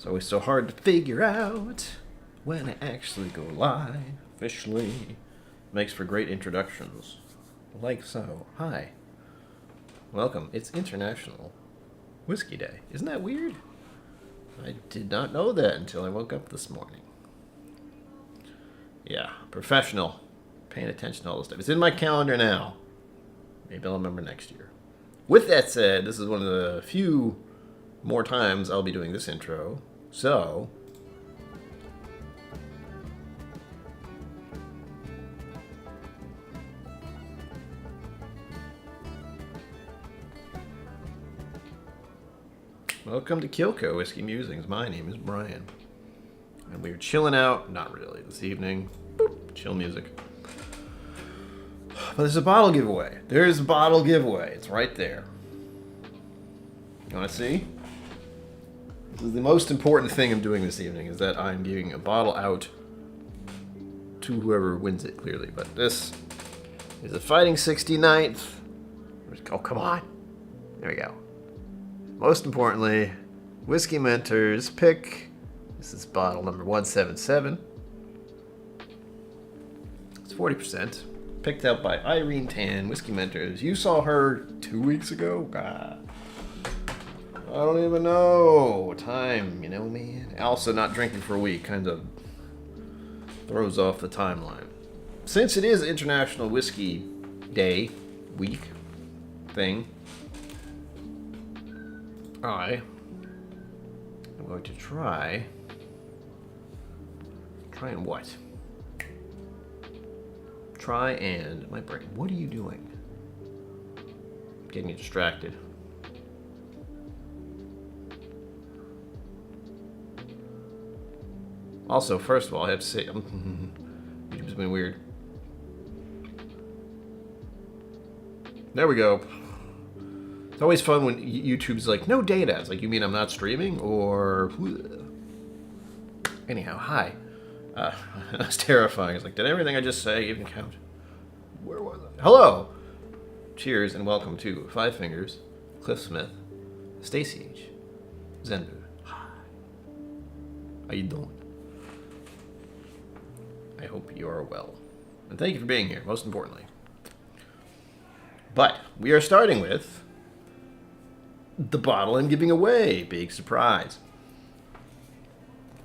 It's always so hard to figure out when I actually go live officially. Makes for great introductions. Like so. Hi. Welcome. It's International Whiskey Day. Isn't that weird? I did not know that until I woke up this morning. Yeah, professional. Paying attention to all this stuff. It's in my calendar now. Maybe I'll remember next year. With that said, this is one of the few more times I'll be doing this intro. So, welcome to KillCo Whiskey Musings. My name is Brian. And we're chilling out, not really, this evening. Boop, chill music. But there's a bottle giveaway. There's a bottle giveaway. It's right there. You want to see? This is the most important thing I'm doing this evening, is that I'm giving a bottle out to whoever wins it, clearly. But this is the Fighting 69th. Oh, come on. There we go. Most importantly, Whisky Mentors pick. This is bottle number 177. It's 40%. Picked out by Irene Tan, Whisky Mentors. You saw her 2 weeks ago? God. I don't even know. Time, you know, man. Also, not drinking for a week kind of throws off the timeline. Since it is International Whiskey Day, week, thing, I am going to try and what? Try and, my brain, what are you doing? Getting you distracted. Also, first of all, I have to say, YouTube's been weird. There we go. It's always fun when YouTube's like, no data. It's like, you mean I'm not streaming? Or... Anyhow, hi. That's terrifying. It's like, did everything I just say even count? Where was I? Hello! Cheers and welcome to Five Fingers, Cliff Smith, Stacy H, Zenbu. Hi. How you doing? I hope you are well. And thank you for being here, most importantly. But we are starting with the bottle I'm giving away. Big surprise.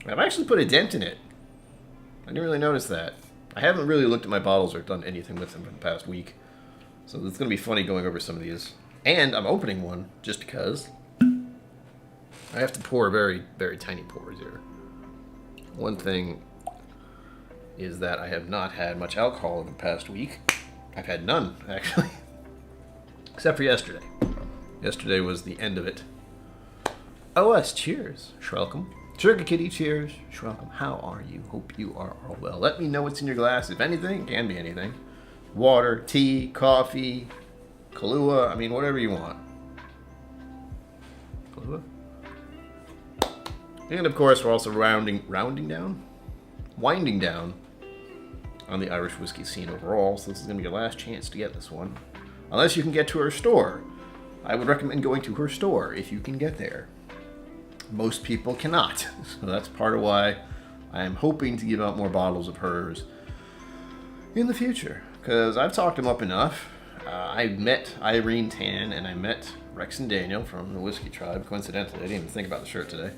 I've actually put a dent in it. I didn't really notice that. I haven't really looked at my bottles or done anything with them for the past week. So it's going to be funny going over some of these. And I'm opening one just because I have to pour very, very tiny pours here. One thing is that I have not had much alcohol in the past week. I've had none, actually. Except for yesterday. Yesterday was the end of it. OS, cheers. Schwelcome. Sugar Kitty, cheers. Schwelcome. How are you? Hope you are all well. Let me know what's in your glass. If anything, it can be anything. Water, tea, coffee, Kahlua. I mean, whatever you want. Kahlua? And of course, we're also winding down on the Irish whiskey scene overall, so this is going to be your last chance to get this one. Unless you can get to her store. I would recommend going to her store if you can get there. Most people cannot, so that's part of why I am hoping to give out more bottles of hers in the future, because I've talked them up enough. I met Irene Tan and I met Rex and Daniel from the Whiskey Tribe. Coincidentally, I didn't even think about the shirt today.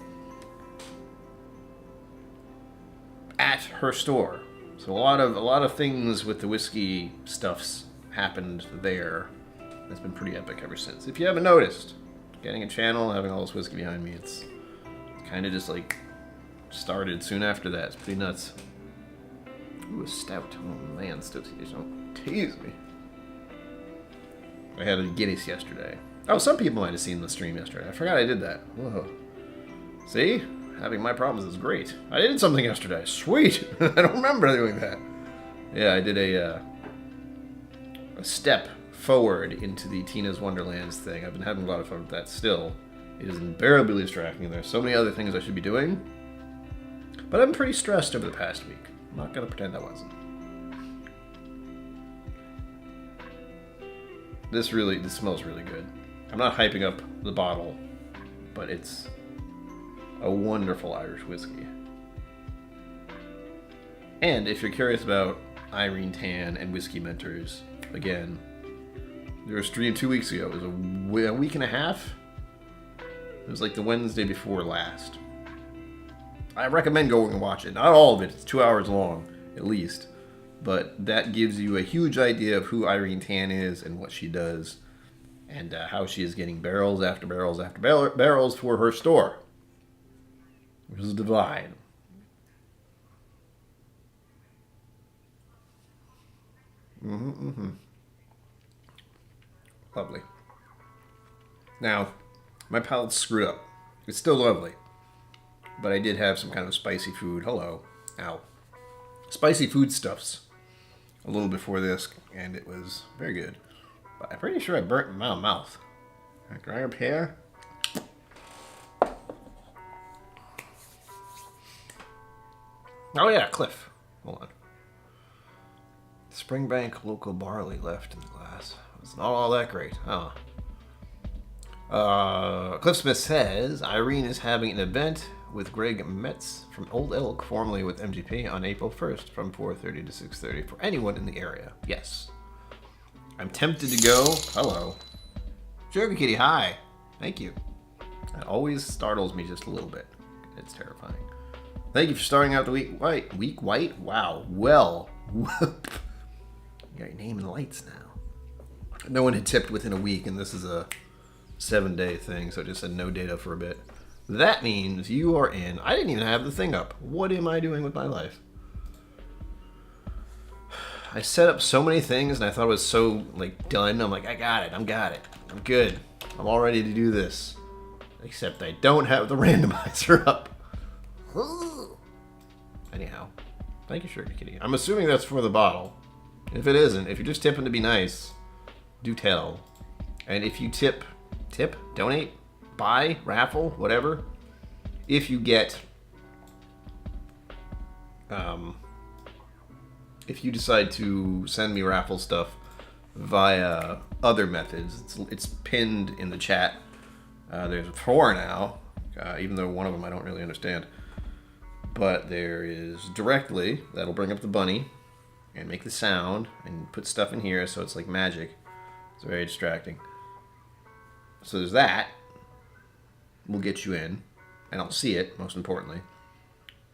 At her store. So a lot of things with the whiskey stuffs happened there. It's been pretty epic ever since. If you haven't noticed, getting a channel, having all this whiskey behind me, it's kind of just like started soon after that. It's pretty nuts. Ooh, a stout. Oh man, stouts. Don't tease me. I had a Guinness yesterday. Oh, some people might have seen the stream yesterday. I forgot I did that. Whoa. See? Having my problems is great. I did something yesterday. Sweet. I don't remember doing that. Yeah, I did a step forward into the Tina's Wonderlands thing. I've been having a lot of fun with that still. It is invariably distracting. There's so many other things I should be doing. But I'm pretty stressed over the past week. I'm not going to pretend I wasn't. This smells really good. I'm not hyping up the bottle, but it's A wonderful Irish whiskey. And if you're curious about Irene Tan and Whiskey Mentors, again, there was a stream 2 weeks ago. It was a week and a half. It was like the Wednesday before last. I recommend going and watch it. Not all of it. It's 2 hours long, at least. But that gives you a huge idea of who Irene Tan is and what she does. And how she is getting barrels after barrels after barrels for her store. Which is divine. Lovely. Now, my palate's screwed up. It's still lovely. But I did have some kind of spicy food. Hello. Ow. Spicy foodstuffs a little before this, and it was very good. But I'm pretty sure I burnt my mouth. Can I grab here? Oh yeah, Cliff. Hold on. Springbank local barley left in the glass. It's not all that great. Oh. Cliff Smith says Irene is having an event with Greg Metz from Old Elk, formerly with MGP, on April 1st from 4:30 to 6:30 for anyone in the area. Yes. I'm tempted to go. Hello. Sugar Kitty, hi. Thank you. That always startles me just a little bit. It's terrifying. Thank you for starting out the week white. Week white? Wow. Well. Whoop. You got your name in the lights now. No one had tipped within a week, and this is a 7-day thing, so it just said no data for a bit. That means you are in. I didn't even have the thing up. What am I doing with my life? I set up so many things, and I thought it was so, done. I'm like, I got it. I'm good. I'm all ready to do this. Except I don't have the randomizer up. Anyhow, thank you, Sugar Kitty. I'm assuming that's for the bottle. If it isn't, if you're just tipping to be nice, do tell. And if you tip, donate, buy, raffle, whatever, if you get, if you decide to send me raffle stuff via other methods, it's pinned in the chat. There's 4 now, even though one of them I don't really understand. But there is directly, that'll bring up the bunny and make the sound and put stuff in here so it's like magic. It's very distracting. So there's that. We'll get you in, and I'll see it, most importantly.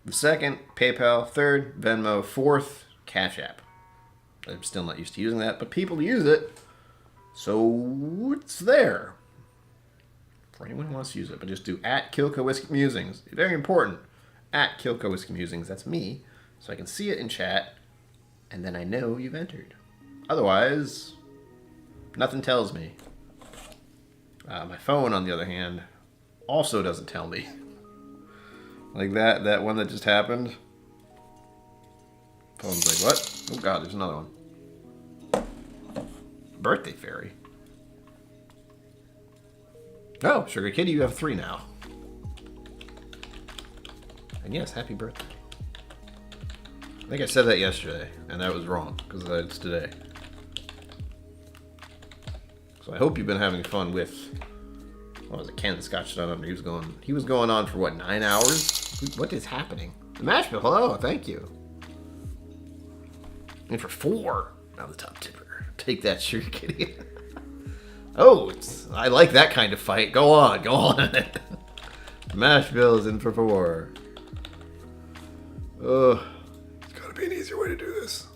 The second, PayPal. Third, Venmo. Fourth, Cash App. I'm still not used to using that, but people use it, so it's there for anyone who wants to use it. But just do @KillCo Whiskey Musings. Very important. @KillCo Whiskey Musings. That's me, so I can see it in chat, and then I know you've entered. Otherwise, nothing tells me. My phone, on the other hand, also doesn't tell me. Like that one that just happened. Phone's like, what? Oh god, there's another one. Birthday fairy. Oh, Sugar Kitty, you have 3 now. And yes, happy birthday. I think I said that yesterday, and that was wrong, because it's today. So I hope you've been having fun with, what was it, Ken Scotch Down Under. He was going on for what, 9 hours? What is happening? The mash bill, hello, thank you. And for 4, now the top tipper. Take that, Sugar Kitty. Oh, I like that kind of fight. Go on. The mash bill is in for 4. It's gotta be an easier way to do this.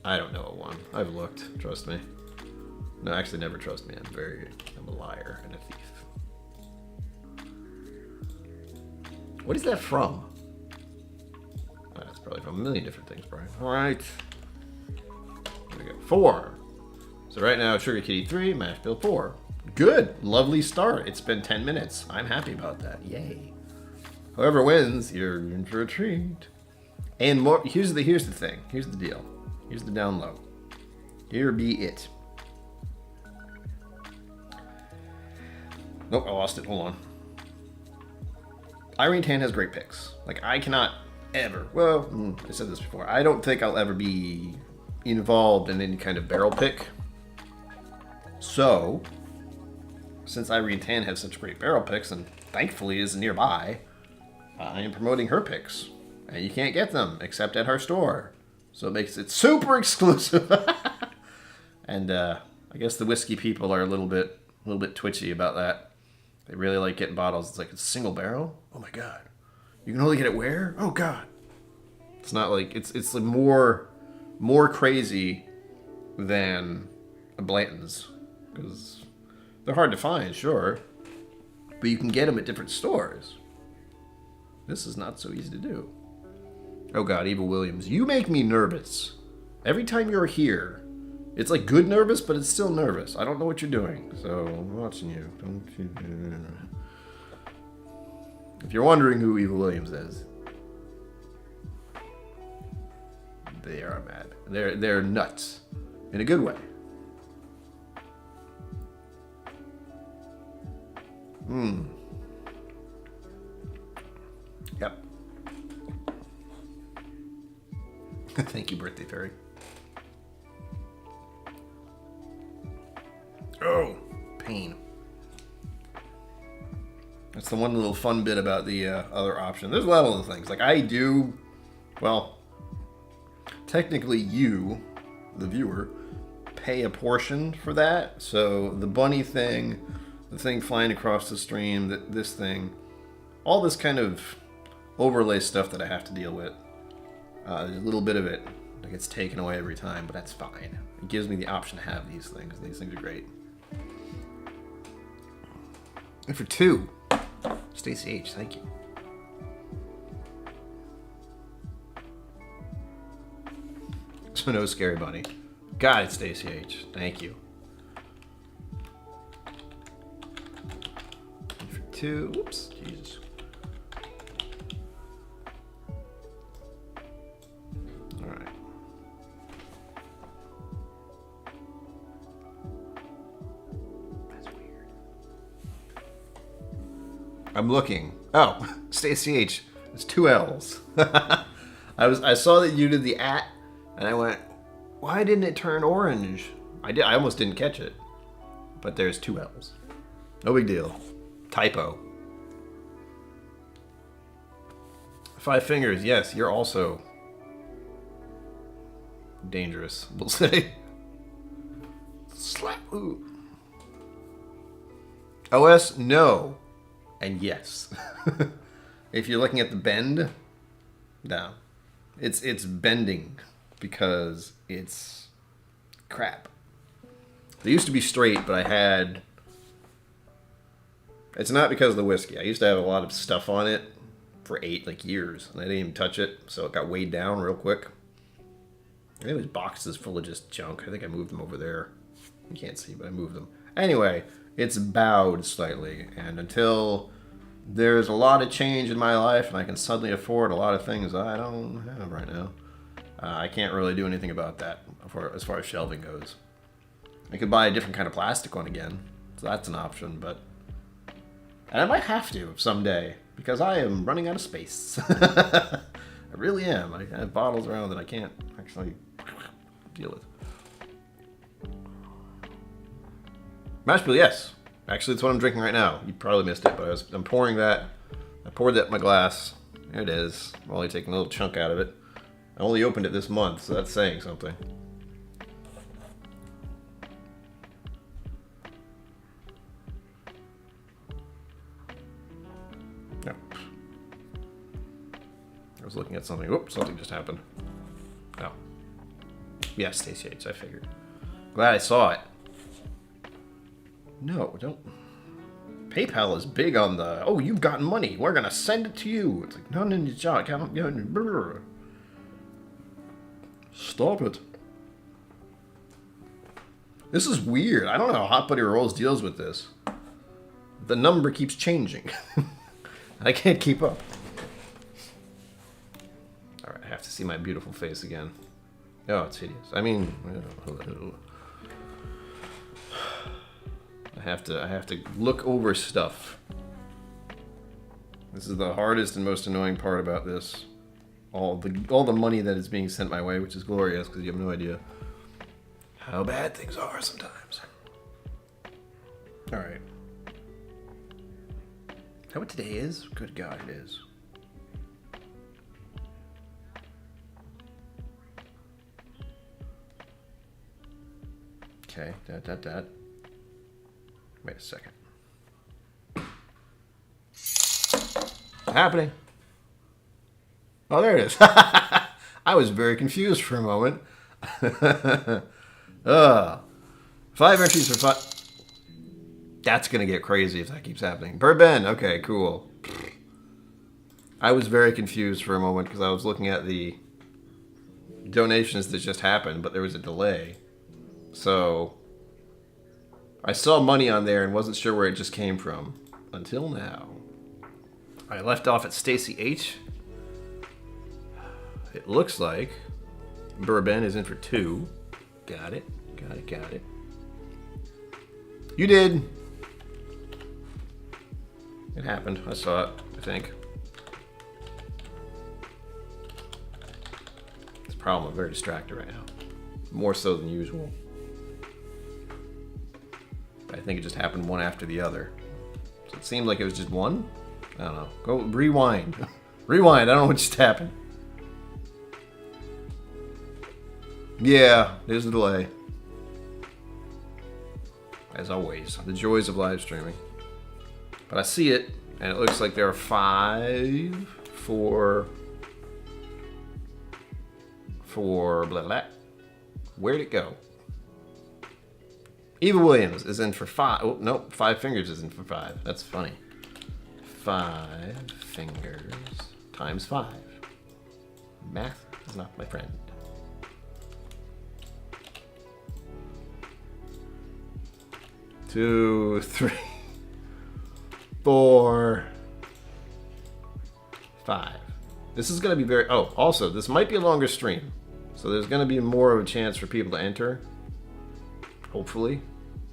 I don't know one. I've looked, trust me. No, actually, never trust me. I'm a liar and a thief. What is that from? Oh, that's probably from a million different things, Brian. All right. Here we go. 4. So right now, Sugar Kitty 3, Mash Bill 4. Good. Lovely start. It's been 10 minutes. I'm happy about that. Yay. Whoever wins, you're in for a treat. And more. Here's the thing. Here's the deal. Here's the down low. Here be it. Nope, I lost it. Hold on. Irene Tan has great picks. I cannot ever, well, I said this before, I don't think I'll ever be involved in any kind of barrel pick. So, since Irene Tan has such great barrel picks, and thankfully is nearby, I am promoting her picks. And you can't get them except at her store. So it makes it super exclusive. And I guess the whiskey people are a little bit twitchy about that. They really like getting bottles. It's like, it's a single barrel? Oh my god. You can only get it where? Oh god. It's not like, it's like more crazy than a Blanton's. Because they're hard to find, sure. But you can get them at different stores. This is not so easy to do. Oh god, Eva Williams. You make me nervous. Every time you're here, it's like good nervous, but it's still nervous. I don't know what you're doing, so I'm watching you. Don't you... If you're wondering who Eva Williams is, they are mad. They're nuts. In a good way. Yep. Thank you, Birthday Fairy. Oh, pain. That's the one little fun bit about the other option. There's a lot of other things. Like I do, well, technically you, the viewer, pay a portion for that. So the bunny thing, the thing flying across the stream, this thing, all this kind of overlay stuff that I have to deal with. There's a little bit of it that gets taken away every time, but that's fine. It gives me the option to have these things. These things are great. And for 2, Stacey H, thank you. So no Scary Bunny. Got it, Stacey H. Thank you. And for 2, whoops, Jesus. All right. That's weird. I'm looking. Oh, Stacey H. It's 2 L's. I saw that you did the @ and I went, why didn't it turn orange? I almost didn't catch it. But there's 2 L's. No big deal. Typo. 5 fingers, yes, you're also dangerous, we'll say. Slap. Ooh. OS, no. And yes. If you're looking at the bend, no. It's bending because it's crap. They used to be straight, but I had... It's not because of the whiskey. I used to have a lot of stuff on it for 8 years, and I didn't even touch it, so it got weighed down real quick. It was boxes full of just junk. I think I moved them over there. You can't see, but I moved them. Anyway, it's bowed slightly, and until there's a lot of change in my life and I can suddenly afford a lot of things I don't have right now, I can't really do anything about that as far as shelving goes. I could buy a different kind of plastic one again, so that's an option, but... And I might have to someday, because I am running out of space. I really am. I have bottles around that I can't actually deal with. Mash bill, yes. Actually, it's what I'm drinking right now. You probably missed it, but I'm pouring that. I poured that in my glass. There it is. I'm only taking a little chunk out of it. I only opened it this month, so that's saying something. No. I was looking at something. Whoops, something just happened. No. Yeah, Stacey H, I figured. Glad I saw it. No, don't. PayPal is big on the, oh, you've got money. We're going to send it to you. It's like, no, stop it. This is weird. I don't know how Hot Buddy Rolls deals with this. The number keeps changing. I can't keep up. All right, I have to see my beautiful face again. Oh, it's hideous. I mean, I have to look over stuff. This is the hardest and most annoying part about this. All the money that is being sent my way, which is glorious because you have no idea how bad things are sometimes. All right. that what today is? Good God, it is. Okay, that. Wait a second. What's happening? Oh, there it is. I was very confused for a moment. 5 entries for 5. That's going to get crazy if that keeps happening. Bourbon. Okay, cool. I was very confused for a moment because I was looking at the donations that just happened, but there was a delay. So I saw money on there and wasn't sure where it just came from until now. I left off at Stacy H. It looks like Bourbon is in for 2. Got it. You did. It happened. I saw it, I think. It's a problem. I'm very distracted right now. More so than usual. I think it just happened one after the other. So it seemed like it was just one? I don't know. Go rewind. Rewind. I don't know what just happened. Yeah, there's the delay. As always, the joys of live streaming. But I see it, and it looks like there are 5 for blah blah. Where'd it go? Eva Williams is in for 5. Oh, nope, 5 Fingers is in for 5. That's funny. 5 fingers times 5. Math is not my friend. 2, 3, 4, 5. This is going to be very... Oh, also, this might be a longer stream. So there's going to be more of a chance for people to enter. Hopefully.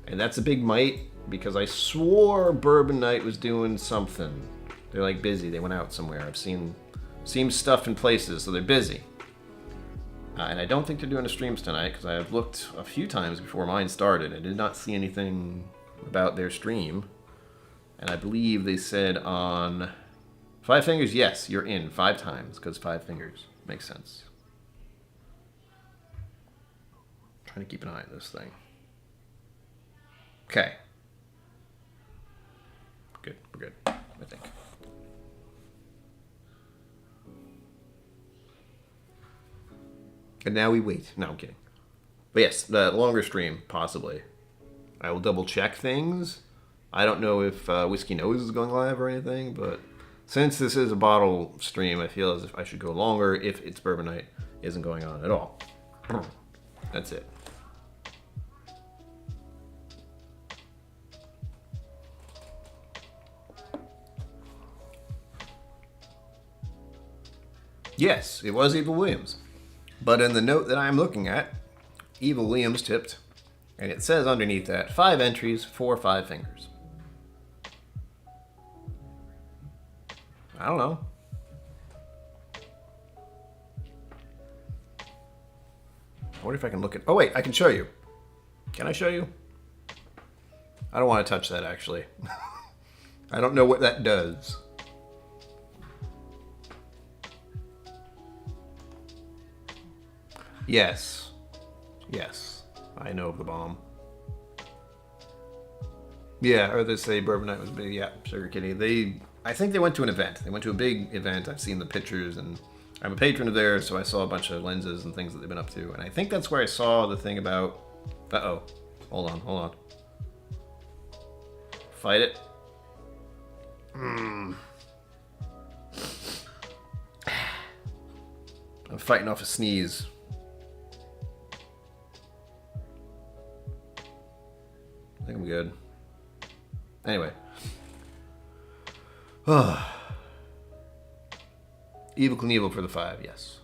And that's a big might, because I swore Bourbon Night was doing something. They're like busy. They went out somewhere. I've seen stuff in places, so they're busy. And I don't think they're doing the streams tonight, because I have looked a few times before mine started. I did not see anything about their stream. And I believe they said on 5 Fingers, yes, you're in 5 times, because 5 fingers makes sense. I'm trying to keep an eye on this thing. Okay. Good, we're good, I think. And now we wait. No, I'm kidding. But yes, the longer stream, possibly. I will double check things. I don't know if Whiskey Knows is going live or anything, but since this is a bottle stream, I feel as if I should go longer if it's Bourbon Night isn't going on at all. That's it. Yes, it was Eva Williams. But in the note that I'm looking at, Eva Williams tipped, and it says underneath that, 5 entries for 5 fingers. I don't know. I wonder if I can look at... Oh, wait, I can show you. Can I show you? I don't want to touch that, actually. I don't know what that does. Yes. Yes. I know of the bomb. Yeah, or they say Bourbon Night was big. Yeah, Sugar Kitty. I think they went to an event. They went to a big event. I've seen the pictures, and I'm a patron of theirs, so I saw a bunch of lenses and things that they've been up to. And I think that's where I saw the thing about... Uh-oh. Hold on. Fight it. I'm fighting off a sneeze. I think I'm good. Anyway. Evil Knievel for the 5, yes.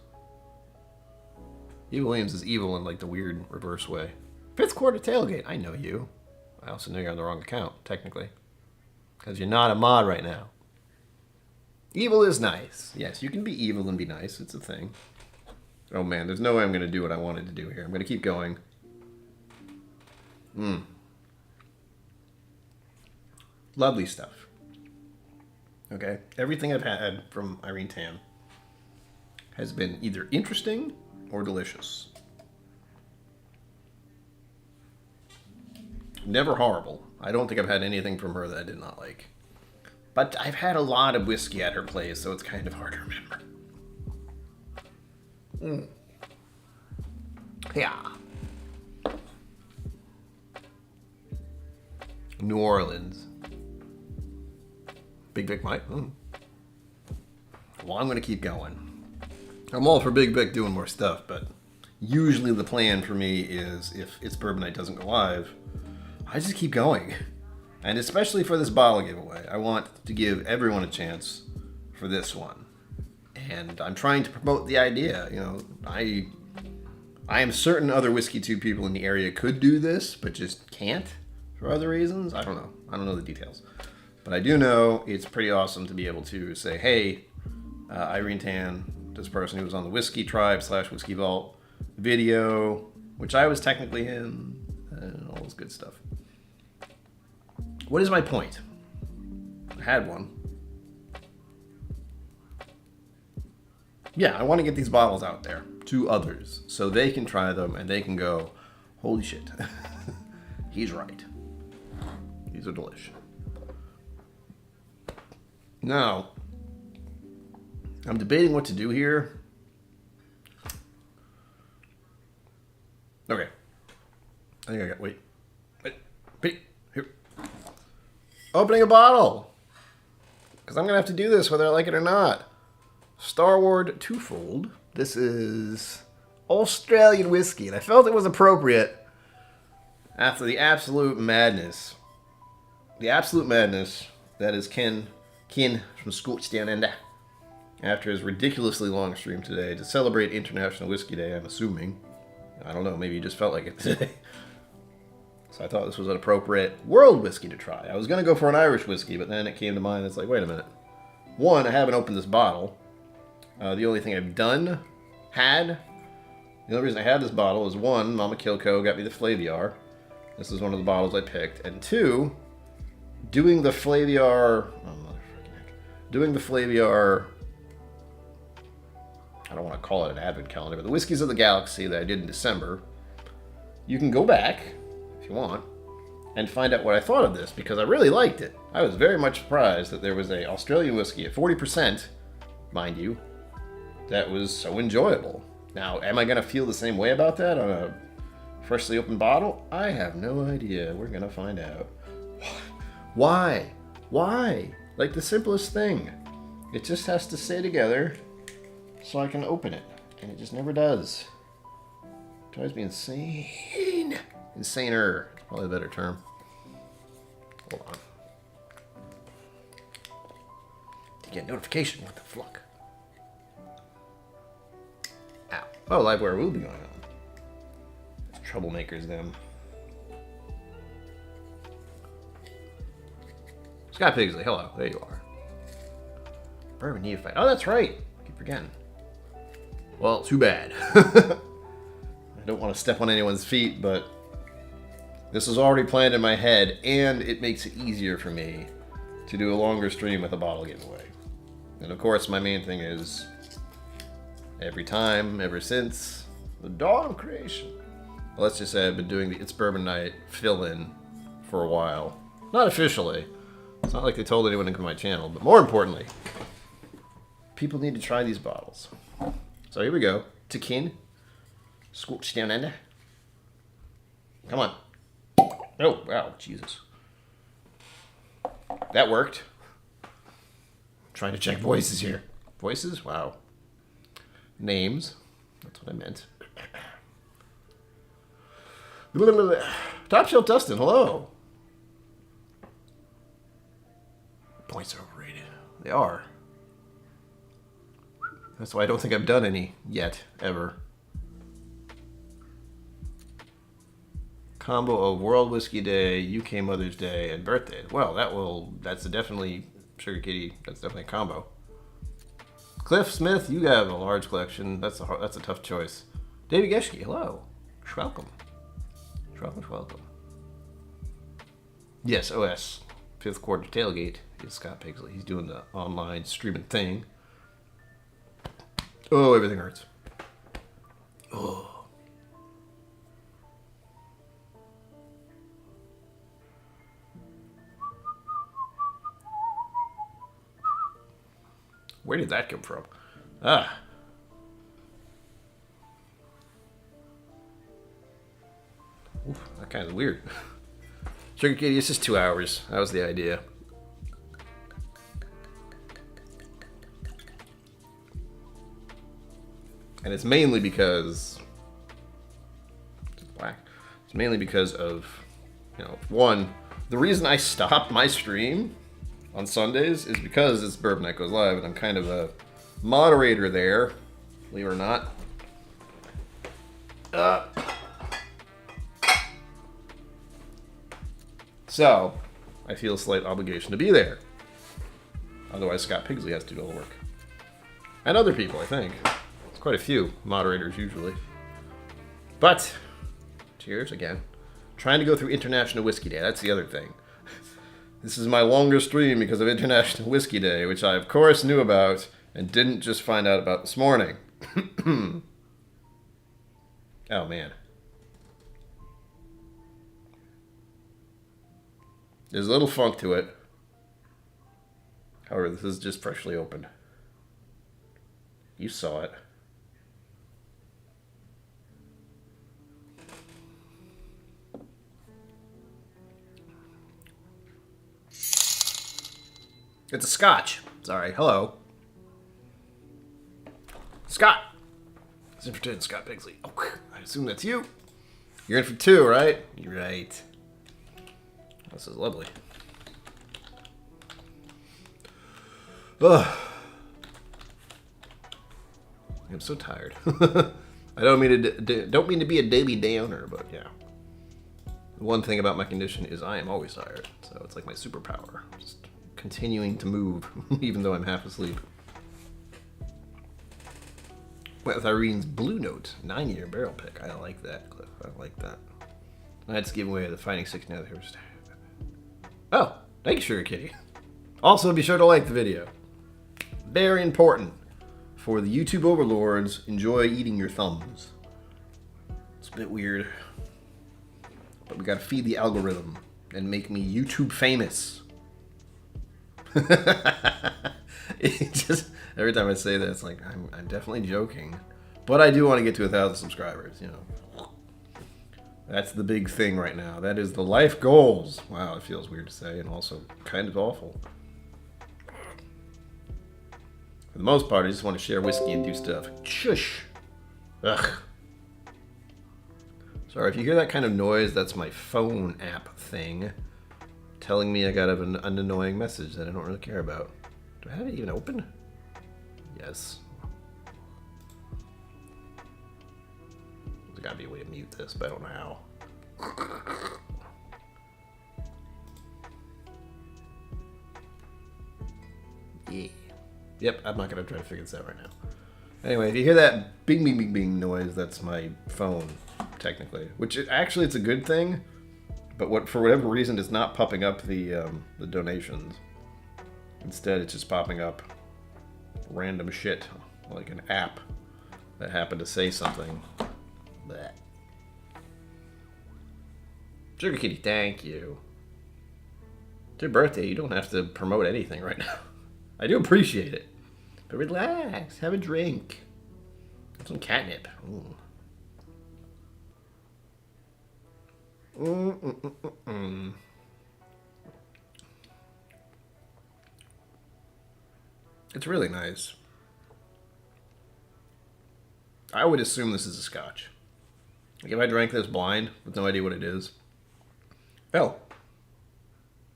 Eva Williams is evil in like the weird reverse way. 5th quarter tailgate. I know you. I also know you're on the wrong account, technically. Because you're not a mod right now. Evil is nice. Yes, you can be evil and be nice. It's a thing. Oh man, there's no way I'm going to do what I wanted to do here. I'm going to keep going. Lovely stuff. Okay? Everything I've had from Irene Tan has been either interesting or delicious. Never horrible. I don't think I've had anything from her that I did not like. But I've had a lot of whiskey at her place, so it's kind of hard to remember. Yeah. New Orleans. Big Vic Mike. Well, I'm going to keep going. I'm all for Big Vic doing more stuff, but usually the plan for me is if It's Bourbon Night doesn't go live, I just keep going. And especially for this bottle giveaway, I want to give everyone a chance for this one. And I'm trying to promote the idea. You know, I am certain other WhiskeyTube people in the area could do this, but just can't for other reasons. I don't know. I don't know the details. But I do know it's pretty awesome to be able to say, hey, Irene Tan, this person who was on the Whiskey Tribe / Whiskey Vault video, which I was technically in, and all this good stuff. What is my point? I had one. Yeah, I want to get these bottles out there to others so they can try them and they can go, holy shit, he's right. These are delicious. Now, I'm debating what to do here. Okay. I think I got, wait, here. Opening a bottle. Because I'm going to have to do this whether I like it or not. Starward Twofold. This is Australian whiskey. And I felt it was appropriate after the absolute madness. The absolute madness that is Ken from Scotch Down Under. After his ridiculously long stream today to celebrate International Whiskey Day, I'm assuming. I don't know, maybe he just felt like it today. So I thought this was an appropriate world whiskey to try. I was going to go for an Irish whiskey, but then it came to mind, it's like, wait a minute. One, I haven't opened this bottle. The only thing I've the only reason I had this bottle is one, Mama KillCo got me the Flaviar. This is one of the bottles I picked. And two, doing the Flaviar, I don't want to call it an advent calendar, but the Whiskeys of the Galaxy that I did in December, you can go back, if you want, and find out what I thought of this, because I really liked it. I was very much surprised that there was a Australian whiskey at 40%, mind you, that was so enjoyable. Now, am I going to feel the same way about that on a freshly opened bottle? I have no idea. We're going to find out. Why? Like the simplest thing. It just has to stay together so I can open it. And it just never does. It drives me insane. Insaner. Probably a better term. Hold on. To get notification. What the fuck? Ow. Oh, Livewire will be going on. Troublemakers, them. Scott Pigsley, hello. There you are. Bourbon Neophyte. Oh, that's right. I keep forgetting. Well, too bad. I don't want to step on anyone's feet, but this is already planned in my head, and it makes it easier for me to do a longer stream with a bottle giveaway. And of course, my main thing is every time, ever since the dawn of creation. Well, let's just say I've been doing the It's Bourbon Night fill-in for a while. Not officially. It's not like they told anyone to come to my channel, but more importantly, people need to try these bottles. So here we go. Tequin. Scotch Down Under. Come on. Oh, wow, Jesus. That worked. I'm trying to check voices here. Voices? Wow. Names. That's what I meant. Top Shelf Dustin, hello. Points are overrated. They are. That's why I don't think I've done any yet, ever. Combo of World Whiskey Day, UK Mother's Day, and birthday. Well, that's definitely, Sugar Kitty, that's definitely a combo. Cliff Smith, you have a large collection. That's a tough choice. David Geschke, hello. Welcome. Welcome. Yes, OS Fifth Quarter Tailgate is Scott Pigsley. He's doing the online streaming thing. Oh, everything hurts. Oh. Where did that come from? Ah. Oof, that kind of weird. Sugar Kitty, it's just 2 hours. That was the idea. And it's mainly because... It's black. It's mainly because of, you know, one, the reason I stopped my stream on Sundays is because it's Bourbon Night Goes Live, and I'm kind of a moderator there, believe it or not. So, I feel a slight obligation to be there. Otherwise, Scott Pigsley has to do all the work. And other people, I think. It's quite a few moderators, usually. But, cheers again. Trying to go through International Whiskey Day, that's the other thing. This is my longest stream because of International Whiskey Day, which I, of course, knew about and didn't just find out about this morning. Oh, man. There's a little funk to it. However, this is just freshly opened. You saw it. It's a Scotch. Sorry. Hello. Scott. It's in for 10, Scott Pigsley. Oh, I assume that's you. You're in for 2, right? You're right. This is lovely. Ugh. I'm so tired. I don't mean to be a Debbie Downer, but yeah. The one thing about my condition is I am always tired, so it's like my superpower. Just continuing to move, even though I'm half asleep. With Irene's Blue Note, 9-year barrel pick. I like that, Cliff. I like that. Let's give away the Fighting 6 now. Oh, thank you, Sugar Kitty. Also, be sure to like the video. Very important for the YouTube overlords. Enjoy eating your thumbs. It's a bit weird, but we gotta feed the algorithm and make me YouTube famous. It just every time I say that, it's like I'm definitely joking, but I do want to get to 1,000 subscribers. You know, that's the big thing right now. That is the life goals. Wow, it feels weird to say, and also kind of awful. For the most part, I just want to share whiskey and do stuff. Shush. Ugh. Sorry if you hear that kind of noise. That's my phone app thing telling me I got an annoying message that I don't really care about. Do I have it even open? Yes. There's gotta be a way to mute this, but I don't know how. Yeah. Yep, I'm not gonna try to figure this out right now. Anyway, if you hear that bing bing bing bing noise, that's my phone, technically. Which actually it's a good thing, but for whatever reason it's not popping up the donations. Instead, it's just popping up random shit, like an app that happened to say something. Blech. Sugar Kitty, thank you. It's your birthday, you don't have to promote anything right now. I do appreciate it. But relax, have a drink. Have some catnip. Ooh. It's really nice. I would assume this is a Scotch. Like if I drank this blind with no idea what it is. Hell,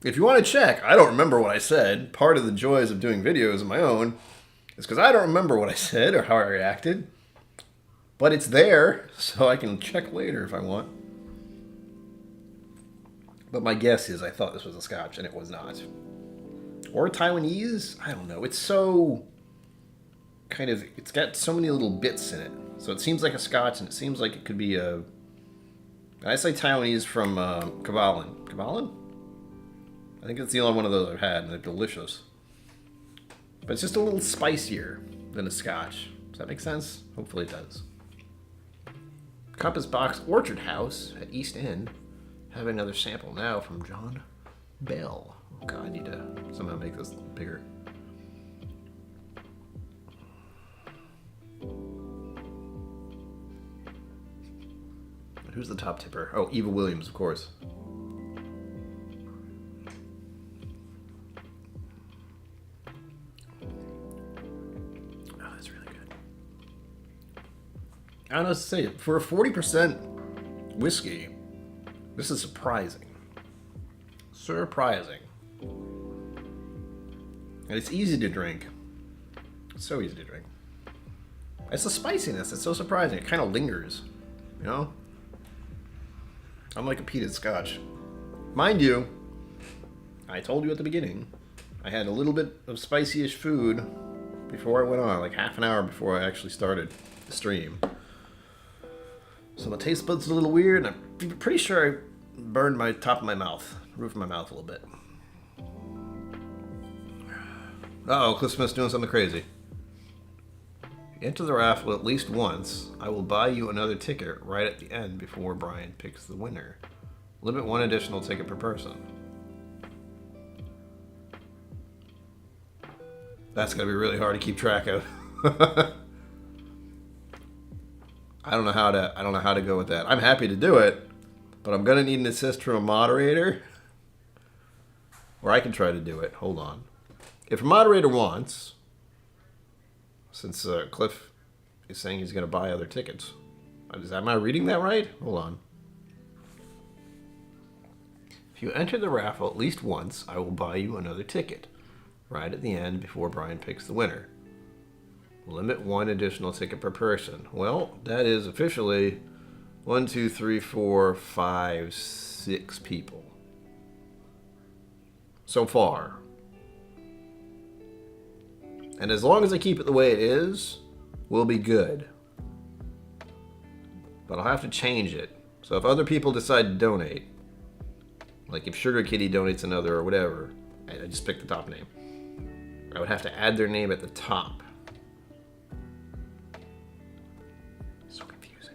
if you want to check, I don't remember what I said. Part of the joys of doing videos of my own is because I don't remember what I said or how I reacted. But it's there, so I can check later if I want. But my guess is I thought this was a Scotch, and it was not. Or Taiwanese? I don't know. It's so kind of, it's got so many little bits in it. So it seems like a Scotch, and it seems like it could be a, I say Taiwanese from Kavalan. Kavalan? I think it's the only one of those I've had, and they're delicious. But it's just a little spicier than a Scotch. Does that make sense? Hopefully it does. Compass Box Orchard House at East End. Have another sample now from John Bell. Oh God, I need to somehow make this bigger. Who's the top tipper? Oh, Eva Williams, of course. Oh, that's really good. I don't know what to say. For a 40% whiskey, this is surprising. Surprising. And it's easy to drink. It's so easy to drink. It's the spiciness. It's so surprising. It kind of lingers, you know? Unlike a peated Scotch. Mind you, I told you at the beginning, I had a little bit of spicy-ish food before I went on, like half an hour before I actually started the stream. So my taste buds are a little weird, and I'm pretty sure I burned my top of my mouth, roof of my mouth a little bit. Uh-oh, Cliff Smith's doing something crazy. Enter the raffle at least once. I will buy you another ticket right at the end before Brian picks the winner. Limit one additional ticket per person. That's gonna be really hard to keep track of. I don't know how to go with that. I'm happy to do it, but I'm gonna need an assist from a moderator. Or I can try to do it. Hold on. If a moderator wants, since Cliff is saying he's going to buy other tickets. Am I reading that right? Hold on. If you enter the raffle at least once, I will buy you another ticket. Right at the end before Brian picks the winner. Limit one additional ticket per person. Well, that is officially 1, 2, 3, 4, 5, 6 people. So far. And as long as I keep it the way it is, we'll be good. But I'll have to change it. So if other people decide to donate, like if Sugar Kitty donates another or whatever, I just picked the top name, I would have to add their name at the top. So confusing.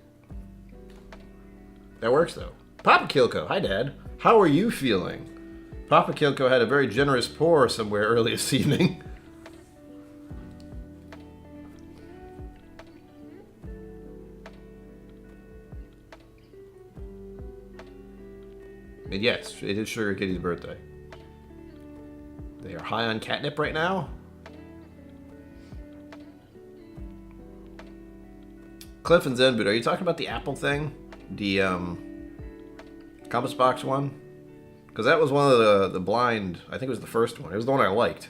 That works though. Papa KillCo, hi Dad. How are you feeling? Papa KillCo had a very generous pour somewhere early this evening. And yes, it is Sugar Kitty's birthday. They are high on catnip right now. Cliff and Zenboot, are you talking about the Apple thing? The Compass Box one? Because that was one of the blind, I think it was the first one. It was the one I liked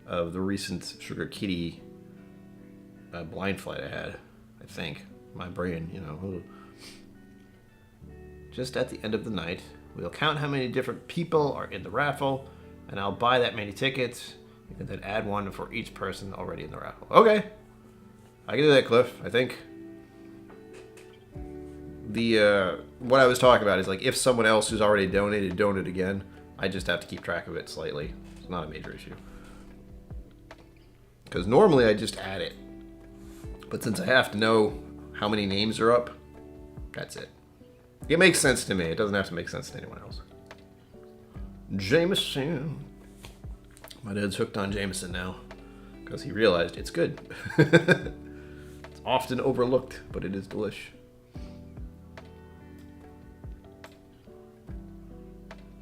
of the recent Sugar Kitty blind flight I had, I think. My brain, you know. Just at the end of the night, we'll count how many different people are in the raffle, and I'll buy that many tickets. You can then add one for each person already in the raffle. Okay. I can do that, Cliff, I think. What I was talking about is like if someone else who's already donated donate again, I just have to keep track of it slightly. It's not a major issue. Because normally I just add it. But since I have to know how many names are up, that's it. It makes sense to me. It doesn't have to make sense to anyone else. Jameson. My dad's hooked on Jameson now because he realized it's good. It's often overlooked, but it is delish.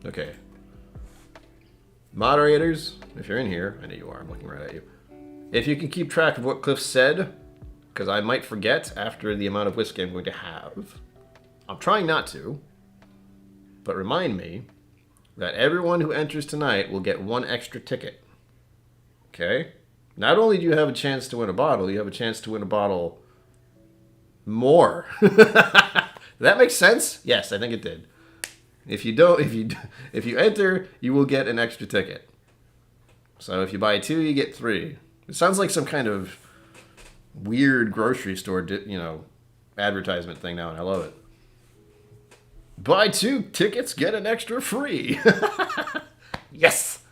Okay. Moderators, if you're in here, I know you are, I'm looking right at you. If you can keep track of what Cliff said, because I might forget after the amount of whiskey I'm going to have. I'm trying not to, but remind me that everyone who enters tonight will get one extra ticket. Okay? Not only do you have a chance to win a bottle, you have a chance to win a bottle more. Did that make sense? Yes, I think it did. If you enter, you will get an extra ticket. So if you buy 2, you get 3. It sounds like some kind of weird grocery store, advertisement thing now, and I love it. Buy 2 tickets, get an extra free. Yes!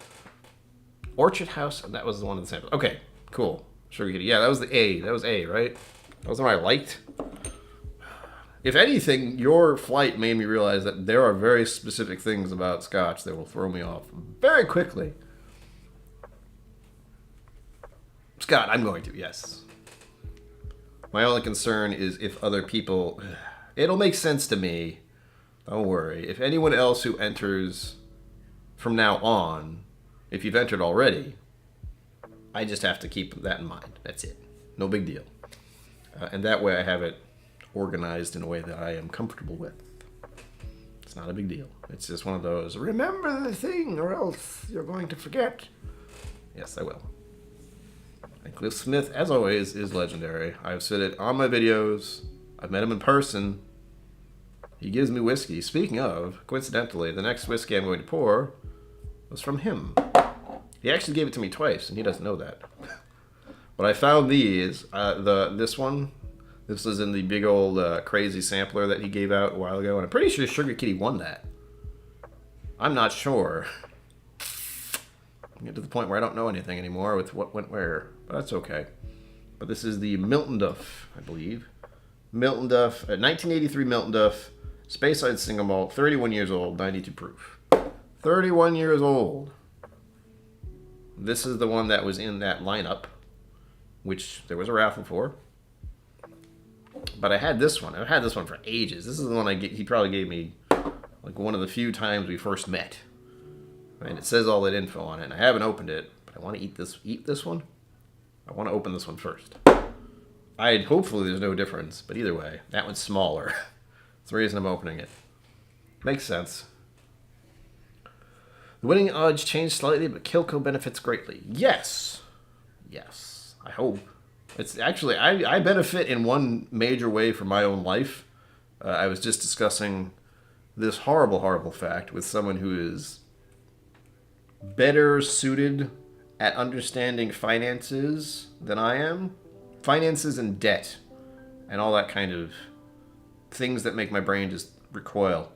Orchard House, and that was the one of the samples. Okay, cool. Sugar Kitty. Yeah, that was the A. That was A, right? That was the one I liked. If anything, your flight made me realize that there are very specific things about Scotch that will throw me off very quickly. Scott, I'm going to, yes. My only concern is if other people... It'll make sense to me. Don't worry. If anyone else who enters from now on, if you've entered already, I just have to keep that in mind. That's it. No big deal. And that way I have it organized in a way that I am comfortable with. It's not a big deal. It's just one of those, remember the thing or else you're going to forget. Yes, I will. And Cliff Smith, as always, is legendary. I've said it on my videos. I've met him in person. He gives me whiskey. Speaking of, coincidentally, the next whiskey I'm going to pour was from him. He actually gave it to me twice, and he doesn't know that. But I found these. This one, this was in the big old crazy sampler that he gave out a while ago, and I'm pretty sure Sugar Kitty won that. I'm not sure. I get to the point where I don't know anything anymore with what went where, but that's okay. But this is the Milton Duff, I believe. Milton Duff, 1983 Milton Duff, Speyside Single Malt, 31 years old, 92 proof. 31 years old. This is the one that was in that lineup, which there was a raffle for. But I had this one. I've had this one for ages. This is the one he probably gave me like one of the few times we first met. And it says all that info on it. And I haven't opened it, but I want to eat this one. I want to open this one first. Hopefully there's no difference, but either way, that one's smaller. That's the reason I'm opening it. Makes sense. The winning odds changed slightly, but KillCo benefits greatly. Yes. Yes. I hope. It's actually, I benefit in one major way for my own life. I was just discussing this horrible, horrible fact with someone who is better suited at understanding finances than I am. Finances and debt and all that kind of things that make my brain just recoil.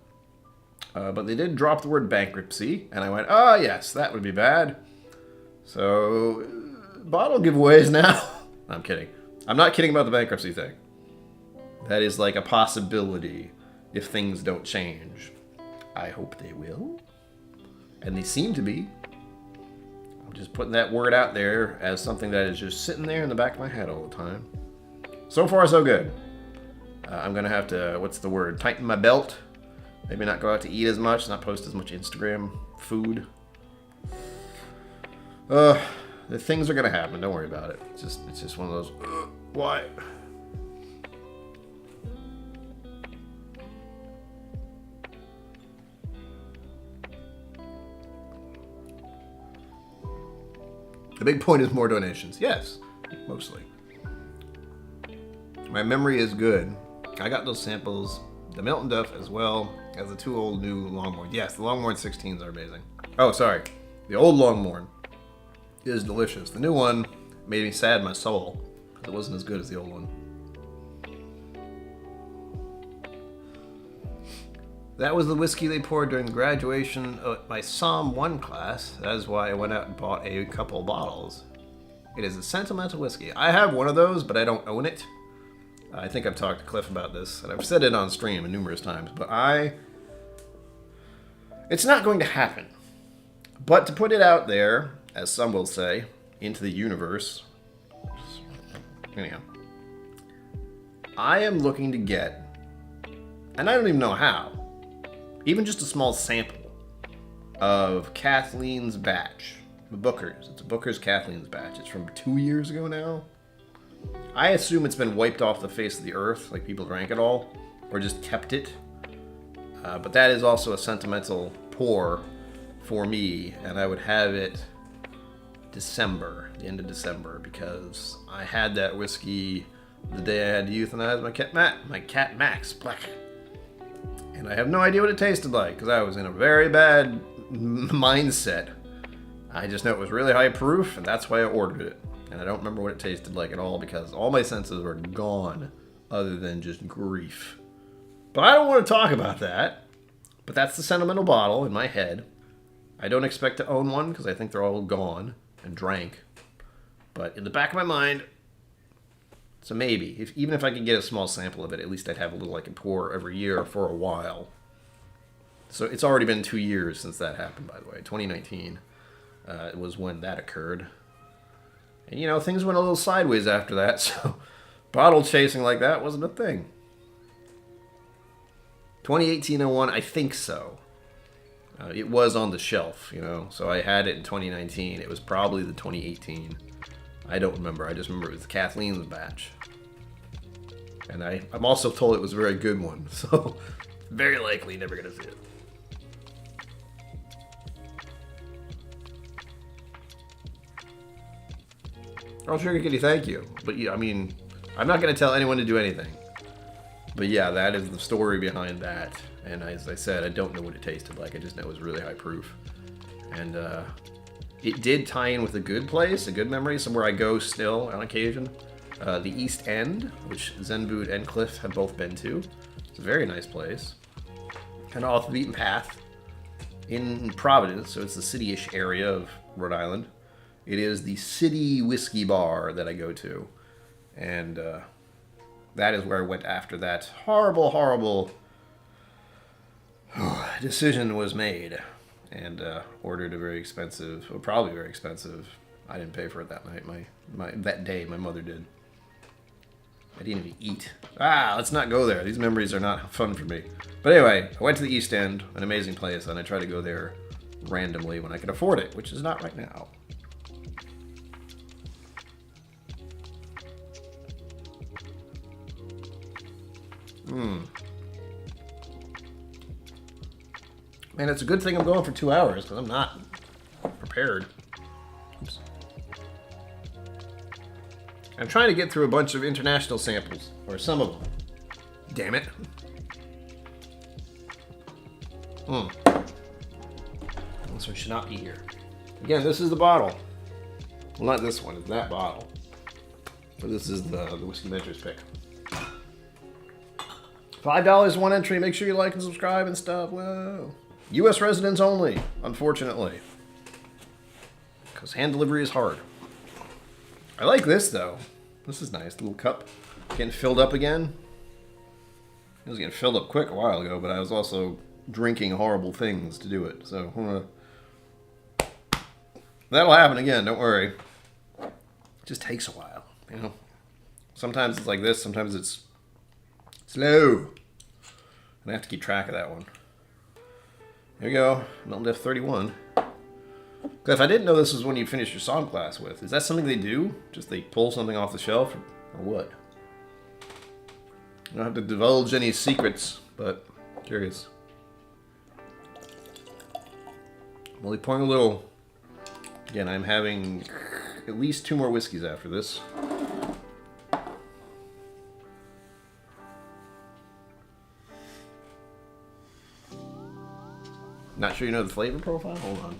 But they did drop the word bankruptcy, and I went, oh yes, that would be bad. So, bottle giveaways now. I'm kidding. I'm not kidding about the bankruptcy thing. That is like a possibility if things don't change. I hope they will. And they seem to be. I'm just putting that word out there as something that is just sitting there in the back of my head all the time. So far, so good. I'm going to have to, what's the word, tighten my belt. Maybe not go out to eat as much, not post as much Instagram food. The things are going to happen. Don't worry about it. It's just one of those, why? The big point is more donations. Yes, mostly. My memory is good. I got those samples, the Milton Duff as well as the two old new Longmorn. Yes, the Longmorn 16s are amazing. Oh, sorry. The old Longmorn is delicious. The new one made me sad in my soul. It wasn't as good as the old one. That was the whiskey they poured during the graduation of my Psalm 1 class. That is why I went out and bought a couple bottles. It is a sentimental whiskey. I have one of those, but I don't own it. I think I've talked to Cliff about this, and I've said it on stream numerous times, but it's not going to happen. But to put it out there, as some will say, into the universe, anyhow, I am looking to get, and I don't even know how, even just a small sample of Kathleen's batch, the Booker's. It's a Booker's Kathleen's batch. It's from 2 years ago now. I assume it's been wiped off the face of the earth, like people drank it all, or just kept it. But that is also a sentimental pour for me, and I would have it December, the end of December, because I had that whiskey the day I had to euthanize my cat Max. Black. And I have no idea what it tasted like, because I was in a very bad mindset. I just know it was really high proof, and that's why I ordered it. And I don't remember what it tasted like at all, because all my senses were gone, other than just grief. But I don't want to talk about that. But that's the sentimental bottle in my head. I don't expect to own one because I think they're all gone and drank. But in the back of my mind, it's a maybe. Even if I could get a small sample of it, at least I'd have a little I can pour every year for a while. So it's already been 2 years since that happened, by the way. 2019 was when that occurred. And, you know, things went a little sideways after that, so bottle chasing like that wasn't a thing. 2018-01, I think so. It was on the shelf, you know, so I had it in 2019. It was probably the 2018. I don't remember. I just remember it was Kathleen's batch. And I'm also told it was a very good one, so very likely never going to see it. Oh, Sugar Kitty, thank you. But yeah, I mean, I'm not going to tell anyone to do anything. But yeah, that is the story behind that. And as I said, I don't know what it tasted like. I just know it was really high proof. And it did tie in with a good place, a good memory, somewhere I go still on occasion. The East End, which Zenboot and Cliff have both been to. It's a very nice place. Kind of off the beaten path in Providence, so it's the city-ish area of Rhode Island. It is the City Whiskey Bar that I go to. And that is where I went after that horrible, horrible decision was made. And ordered a very expensive, well, probably very expensive. I didn't pay for it that night. That day, my mother did. I didn't even eat. Let's not go there. These memories are not fun for me. But anyway, I went to the East End, an amazing place, and I try to go there randomly when I can afford it, which is not right now. Man, it's a good thing I'm going for 2 hours, because I'm not prepared. Oops. I'm trying to get through a bunch of international samples, or some of them. Damn it. This one should not be here. Again, this is the bottle. Well, not this one, it's that bottle. But this is the Whisky Mentors pick. $5 one entry. Make sure you like and subscribe and stuff. Whoa. U.S. residents only, unfortunately. Because hand delivery is hard. I like this, though. This is nice. Little cup. Getting filled up again. It was getting filled up quick a while ago, but I was also drinking horrible things to do it. So, that'll happen again. Don't worry. It just takes a while, you know. Sometimes it's like this. Sometimes it's slow. And I have to keep track of that one. There you go. Melton Def 31. Cliff, I didn't know this was when you finish your song class with. Is that something they do? Just they pull something off the shelf? Or what? I don't have to divulge any secrets, but curious. I'm only pouring a little. Again, I'm having at least 2 more whiskeys after this. Not sure you know the flavor profile? Hold on.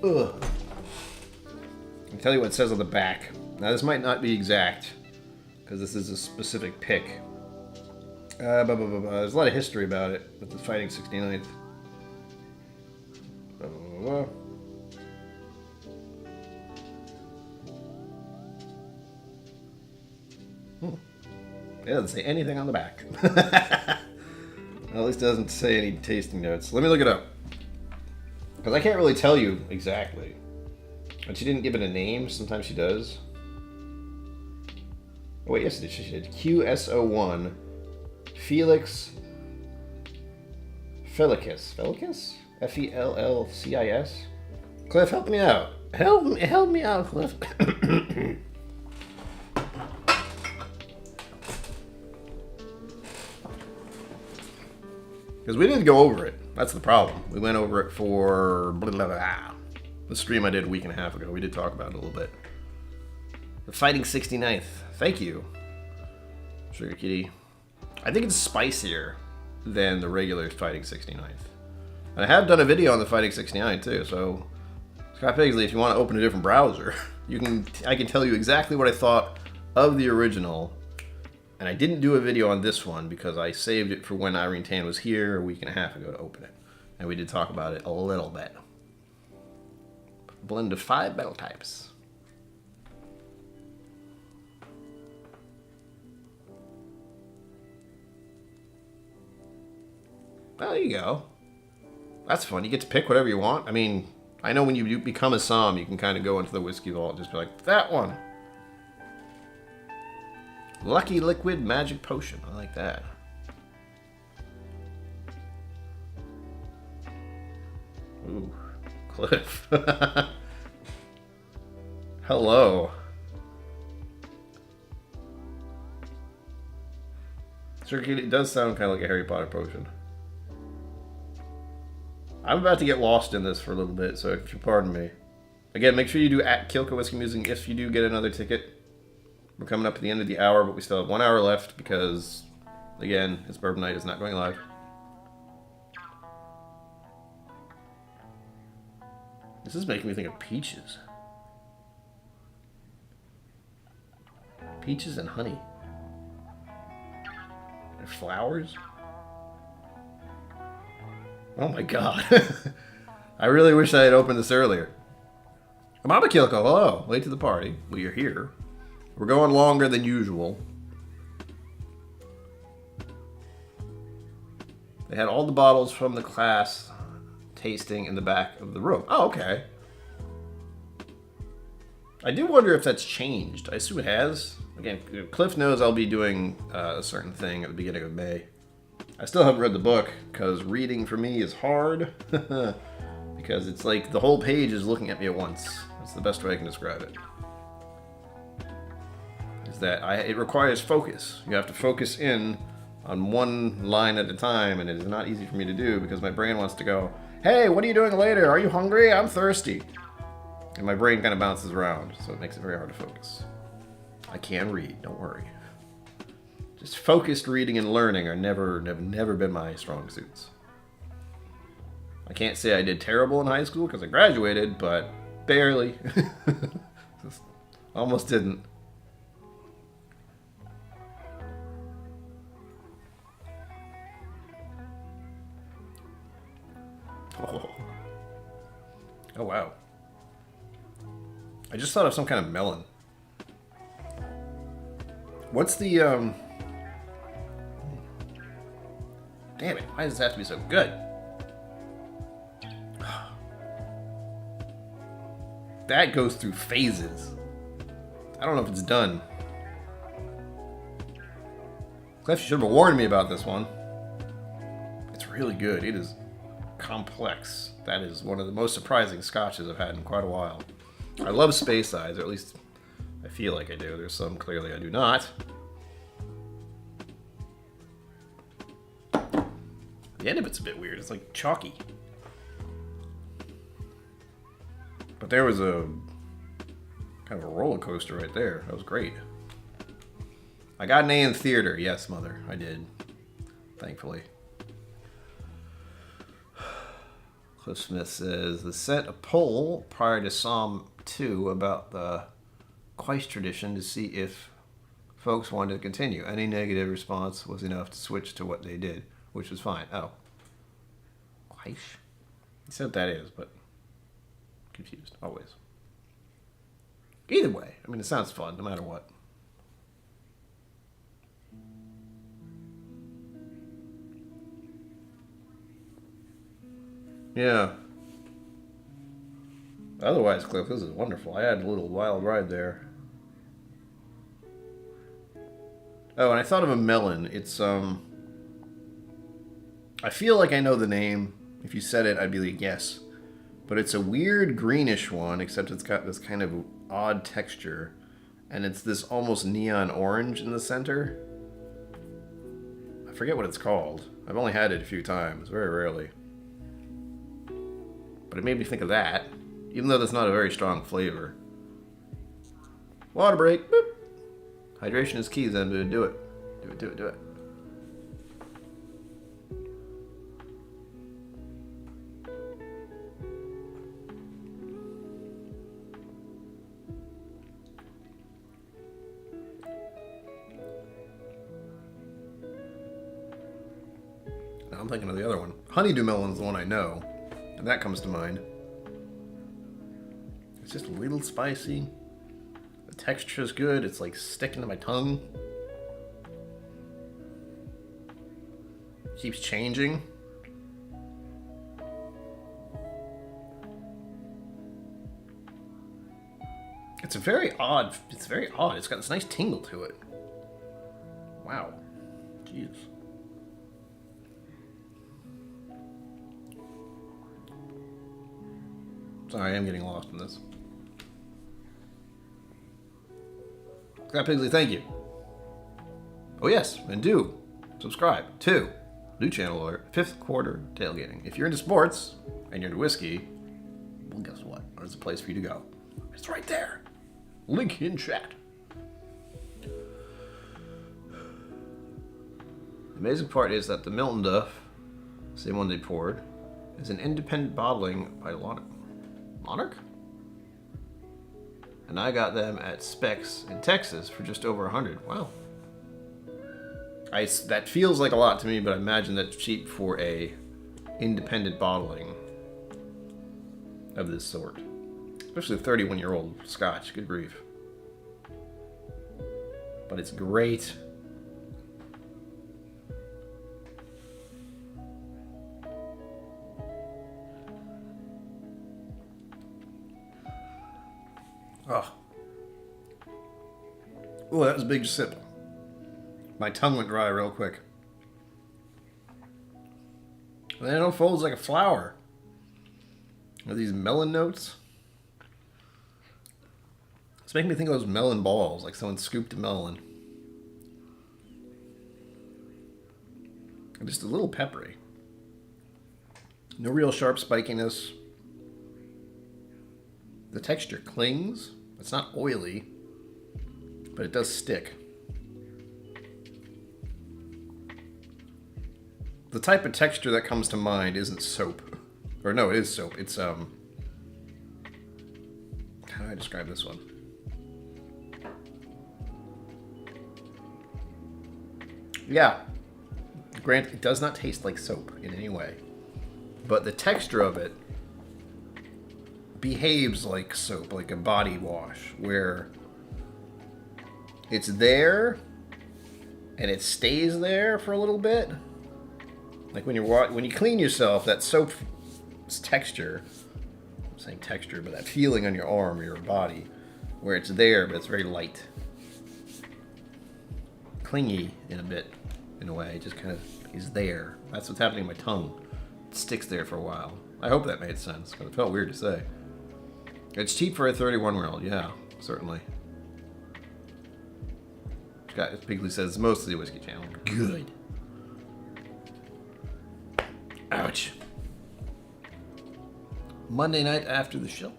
Ugh. I'll tell you what it says on the back. Now this might not be exact, because this is a specific pick. There's a lot of history about it with the Fighting 69th. It doesn't say anything on the back. Well, at least it doesn't say any tasting notes. Let me look it up. Because I can't really tell you exactly. But she didn't give it a name. Sometimes she does. Oh, wait, yes, she did. QSO1. Felix. Felicus. Felicus? Fellcis? Cliff, help me out. Help me out, Cliff. Because we didn't go over it. That's the problem. We went over it for the stream I did a week and a half ago. We did talk about it a little bit. The Fighting 69th. Thank you, Sugar Kitty. I think it's spicier than the regular Fighting 69th. And I have done a video on the Fighting 69 too, so Scott Paisley, if you want to open a different browser, I can tell you exactly what I thought of the original. And I didn't do a video on this one because I saved it for when Irene Tan was here a week and a half ago to open it. And we did talk about it a little bit. blend of 5 metal types. Well, there you go. That's fun. You get to pick whatever you want. I mean, I know when you become a som, you can kind of go into the whiskey vault and just be like, that one. Lucky Liquid Magic Potion. I like that. Ooh, Cliff. Hello. It does sound kind of like a Harry Potter potion. I'm about to get lost in this for a little bit, so if you pardon me. Again, make sure you do at KillCo Whiskey Musings if you do get another ticket. We're coming up at the end of the hour, but we still have 1 hour left because, again, it's Bourbon Night is not going live. This is making me think of peaches. Peaches and honey. And flowers. Oh my god. I really wish I had opened this earlier. Mama KillCo, hello. Late to the party. Well, you're here. We're going longer than usual. They had all the bottles from the class tasting in the back of the room. Oh, okay. I do wonder if that's changed. I assume it has. Again, Cliff knows I'll be doing a certain thing at the beginning of May. I still haven't read the book, because reading for me is hard. Because it's like the whole page is looking at me at once. That's the best way I can describe it. Is that it requires focus. You have to focus in on one line at a time, and it is not easy for me to do because my brain wants to go, hey, what are you doing later? Are you hungry? I'm thirsty. And my brain kind of bounces around, so it makes it very hard to focus. I can read, don't worry. Just focused reading and learning are never been my strong suits. I can't say I did terrible in high school because I graduated, but barely. Almost didn't. Oh wow. I just thought of some kind of melon. What's the Damn it, why does this have to be so good? That goes through phases. I don't know if it's done. Cliff, you should have warned me about this one. It's really good. It is complex. That is one of the most surprising scotches I've had in quite a while. I love Space Eyes, or at least I feel like I do. There's some clearly I do not. The end of it's a bit weird. It's like chalky. But there was a kind of a roller coaster right there. That was great. I got an A in theater. Yes, mother. I did. Thankfully. Cliff Smith says, they set a poll prior to Psalm 2 about the Christ tradition to see if folks wanted to continue. Any negative response was enough to switch to what they did, which was fine. Oh. Christ? He said what that is, but confused, always. Either way, I mean, it sounds fun, no matter what. Yeah. Otherwise, Cliff, this is wonderful. I had a little wild ride there. Oh, and I thought of a melon. It's, I feel like I know the name. If you said it, I'd be like, yes. But it's a weird greenish one, except it's got this kind of odd texture. And it's this almost neon orange in the center. I forget what it's called. I've only had it a few times, very rarely. But it made me think of that, even though that's not a very strong flavor. Water break. Boop. Hydration is key, then, dude. Do it. Do it, do it, do it. Now I'm thinking of the other one. Honeydew melon is the one I know. And that comes to mind. just a little spicy. The texture is good. It's like sticking to my tongue. Keeps changing. It's very odd. It's very odd. It's got this nice tingle to it. Wow. Jesus. Sorry, I'm getting lost in this. Scott Pigsley, thank you. Oh yes, and do subscribe to new channel alert, 5th Quarter Tailgating. If you're into sports and you're into whiskey, well, guess what? There's a place for you to go. It's right there. Link in chat. The amazing part is that the Milton Duff, same one they poured, is an independent bottling by Monarch? And I got them at Specs in Texas for just over $100. Wow. That feels like a lot to me, but I imagine that's cheap for a independent bottling of this sort. Especially a 31-year-old Scotch. Good grief. But it's great. Oh. Oh, that was a big sip. My tongue went dry real quick. And then it unfolds like a flower. With these melon notes. It's making me think of those melon balls, like someone scooped a melon. And just a little peppery. No real sharp spikiness. The texture clings. It's not oily, but it does stick. The type of texture that comes to mind isn't soap. Or no, it is soap. It's, how do I describe this one? Yeah. Granted, it does not taste like soap in any way. But the texture of it behaves like soap, like a body wash, where it's there and it stays there for a little bit. Like when you clean yourself, that soap's texture, I'm saying texture, but that feeling on your arm or your body, where it's there, but it's very light. Clingy in a way, just kind of is there. That's what's happening in my tongue. It sticks there for a while. I hope that made sense, because it felt weird to say. It's cheap for a 31-year-old, yeah, certainly. Scott Pigley says, mostly a whiskey channel. Good. Ouch. Monday night after the show.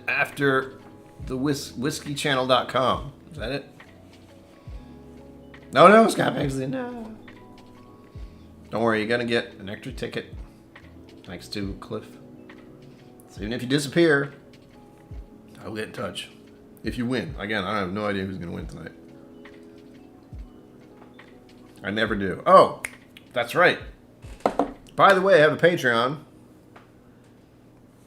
After the whiskeychannel.com. Is that it? No, Scott Pigley, no. Don't worry, you're going to get an extra ticket. Thanks to Cliff. So even if you disappear, I'll get in touch. If you win. Again, I have no idea who's going to win tonight. I never do. Oh, that's right. By the way, I have a Patreon.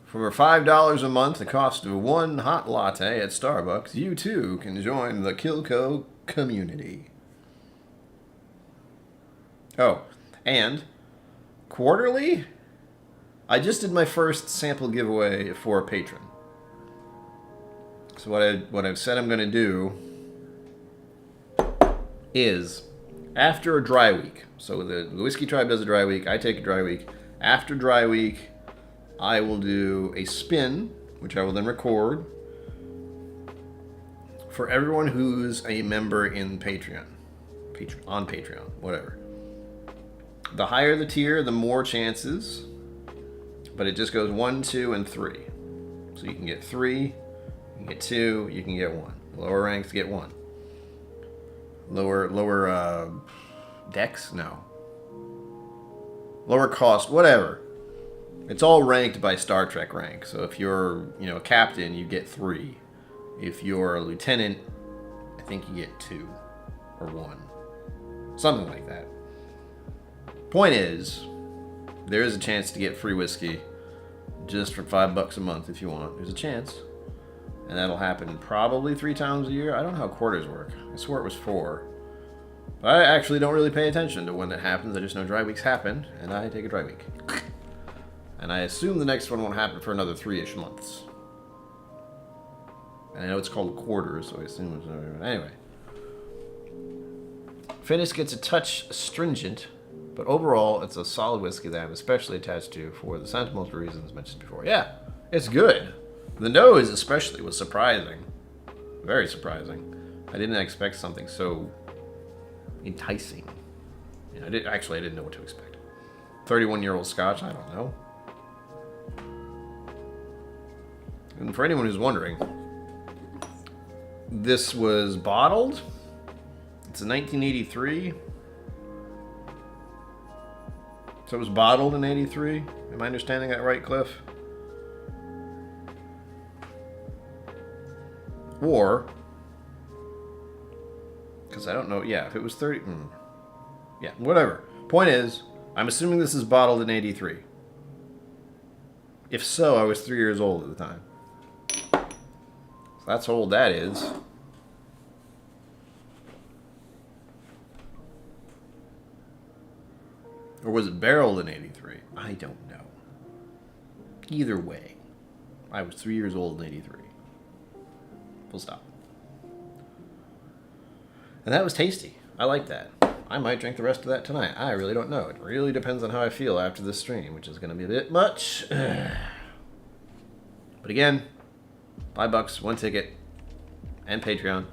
For $5 a month, the cost of one hot latte at Starbucks, you too can join the KillCo community. Oh, and quarterly, I just did my first sample giveaway for a patron. So what I've said I'm going to do is, after a dry week, so the Whiskey Tribe does a dry week, I take a dry week. After dry week, I will do a spin, which I will then record for everyone who's a member in Patreon, on Patreon, whatever. The higher the tier, the more chances, but it just goes 1, 2, and 3. So you can get 3, you can get 2, you can get 1. Lower ranks get 1. Lower decks? No. Lower cost, whatever. It's all ranked by Star Trek rank. So if you're, a captain, you get 3. If you're a lieutenant, I think you get 2 or 1. Something like that. Point is, there is a chance to get free whiskey just for $5 a month if you want. There's a chance. And that'll happen probably 3 times a year. I don't know how quarters work. I swore it was 4. But I actually don't really pay attention to when it happens. I just know dry weeks happen, and I take a dry week. And I assume the next one won't happen for another 3-ish months. And I know it's called quarters, so I assume it's... Anyway. Finish gets a touch astringent, but overall, it's a solid whiskey that I'm especially attached to for the sentimental reasons mentioned before. Yeah, it's good. The nose especially was surprising. Very surprising. I didn't expect something so enticing. Yeah, I didn't know what to expect. 31-year-old Scotch, I don't know. And for anyone who's wondering, this was bottled. It's a 1983. So it was bottled in 83. Am I understanding that right, Cliff? Or, because I don't know, yeah, if it was 30, yeah, whatever. Point is, I'm assuming this is bottled in 83. If so, I was 3 years old at the time. So that's how old that is. Or was it barreled in 83? I don't know. Either way, I was 3 years old in 83. Full stop. And that was tasty. I like that. I might drink the rest of that tonight. I really don't know. It really depends on how I feel after this stream, which is going to be a bit much. But again, $5, 1 ticket, and Patreon.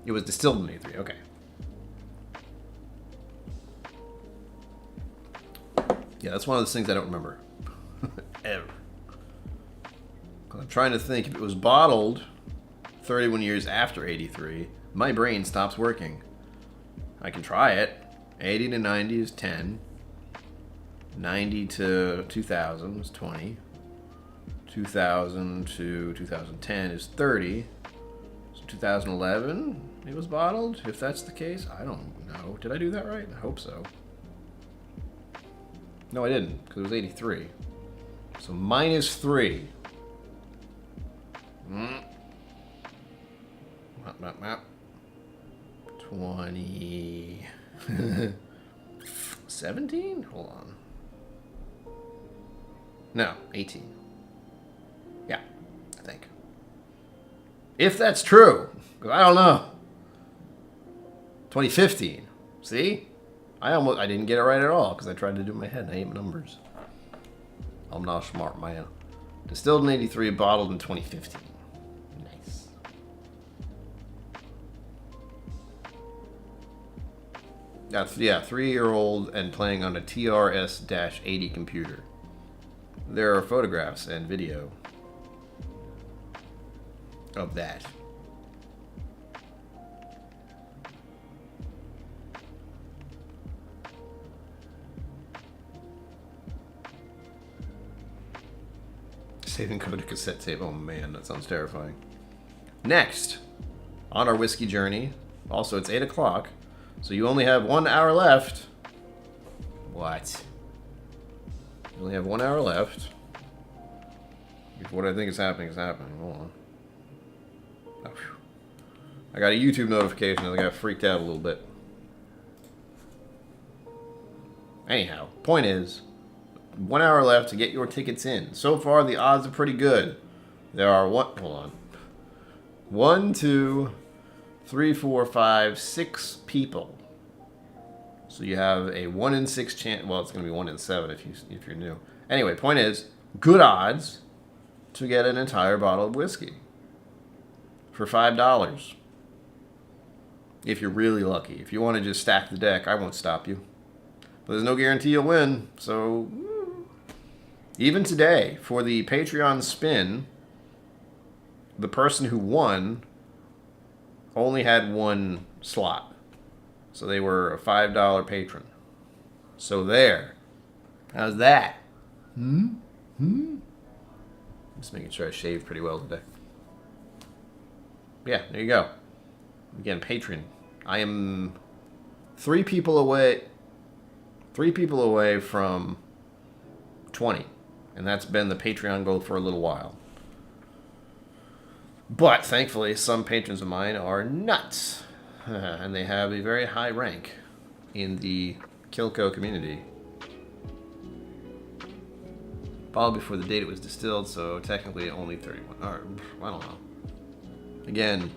It was distilled in 83. Okay. Yeah, that's one of those things I don't remember. Ever. I'm trying to think, if it was bottled 31 years after 83, my brain stops working. I can try it. 80 to 90 is 10. 90 to 2000 is 20. 2000 to 2010 is 30. So 2011, it was bottled? If that's the case, I don't know. Did I do that right? I hope so. No, I didn't, because it was 83. So minus 3. Map. 20. 17? Hold on. No, 18. Yeah, I think. If that's true, because I don't know. 2015. See? I didn't get it right at all because I tried to do it in my head and I hate numbers. I'm not smart, man. Distilled in 83, bottled in 2015. Nice. Yeah, 3-year-old and playing on a TRS-80 computer. There are photographs and video of that. Saving code to cassette tape. Oh man, that sounds terrifying. Next, on our whiskey journey. Also, it's 8 o'clock, so you only have 1 hour left. What? You only have 1 hour left. If what I think is happening. Hold on. Oh, I got a YouTube notification and I got freaked out a little bit. Anyhow, point is, 1 hour left to get your tickets in. So far, the odds are pretty good. There are hold on. 1, 2, 3, 4, 5, 6 people. So you have a 1 in 6 chance. Well, it's going to be 1 in 7 if you're new. Anyway, point is, good odds to get an entire bottle of whiskey for $5. If you're really lucky. If you want to just stack the deck, I won't stop you. But there's no guarantee you'll win. So even today, for the Patreon spin, the person who won only had 1 slot. So they were a $5 patron. So there. How's that? Just making sure I shaved pretty well today. Yeah, there you go. Again, patron. I am 3 people away. 3 people away from 20. And that's been the Patreon goal for a little while. But thankfully, some patrons of mine are nuts, and they have a very high rank in the KillCo community. Bottled before the date it was distilled, so technically only 31. Or, I don't know. Again,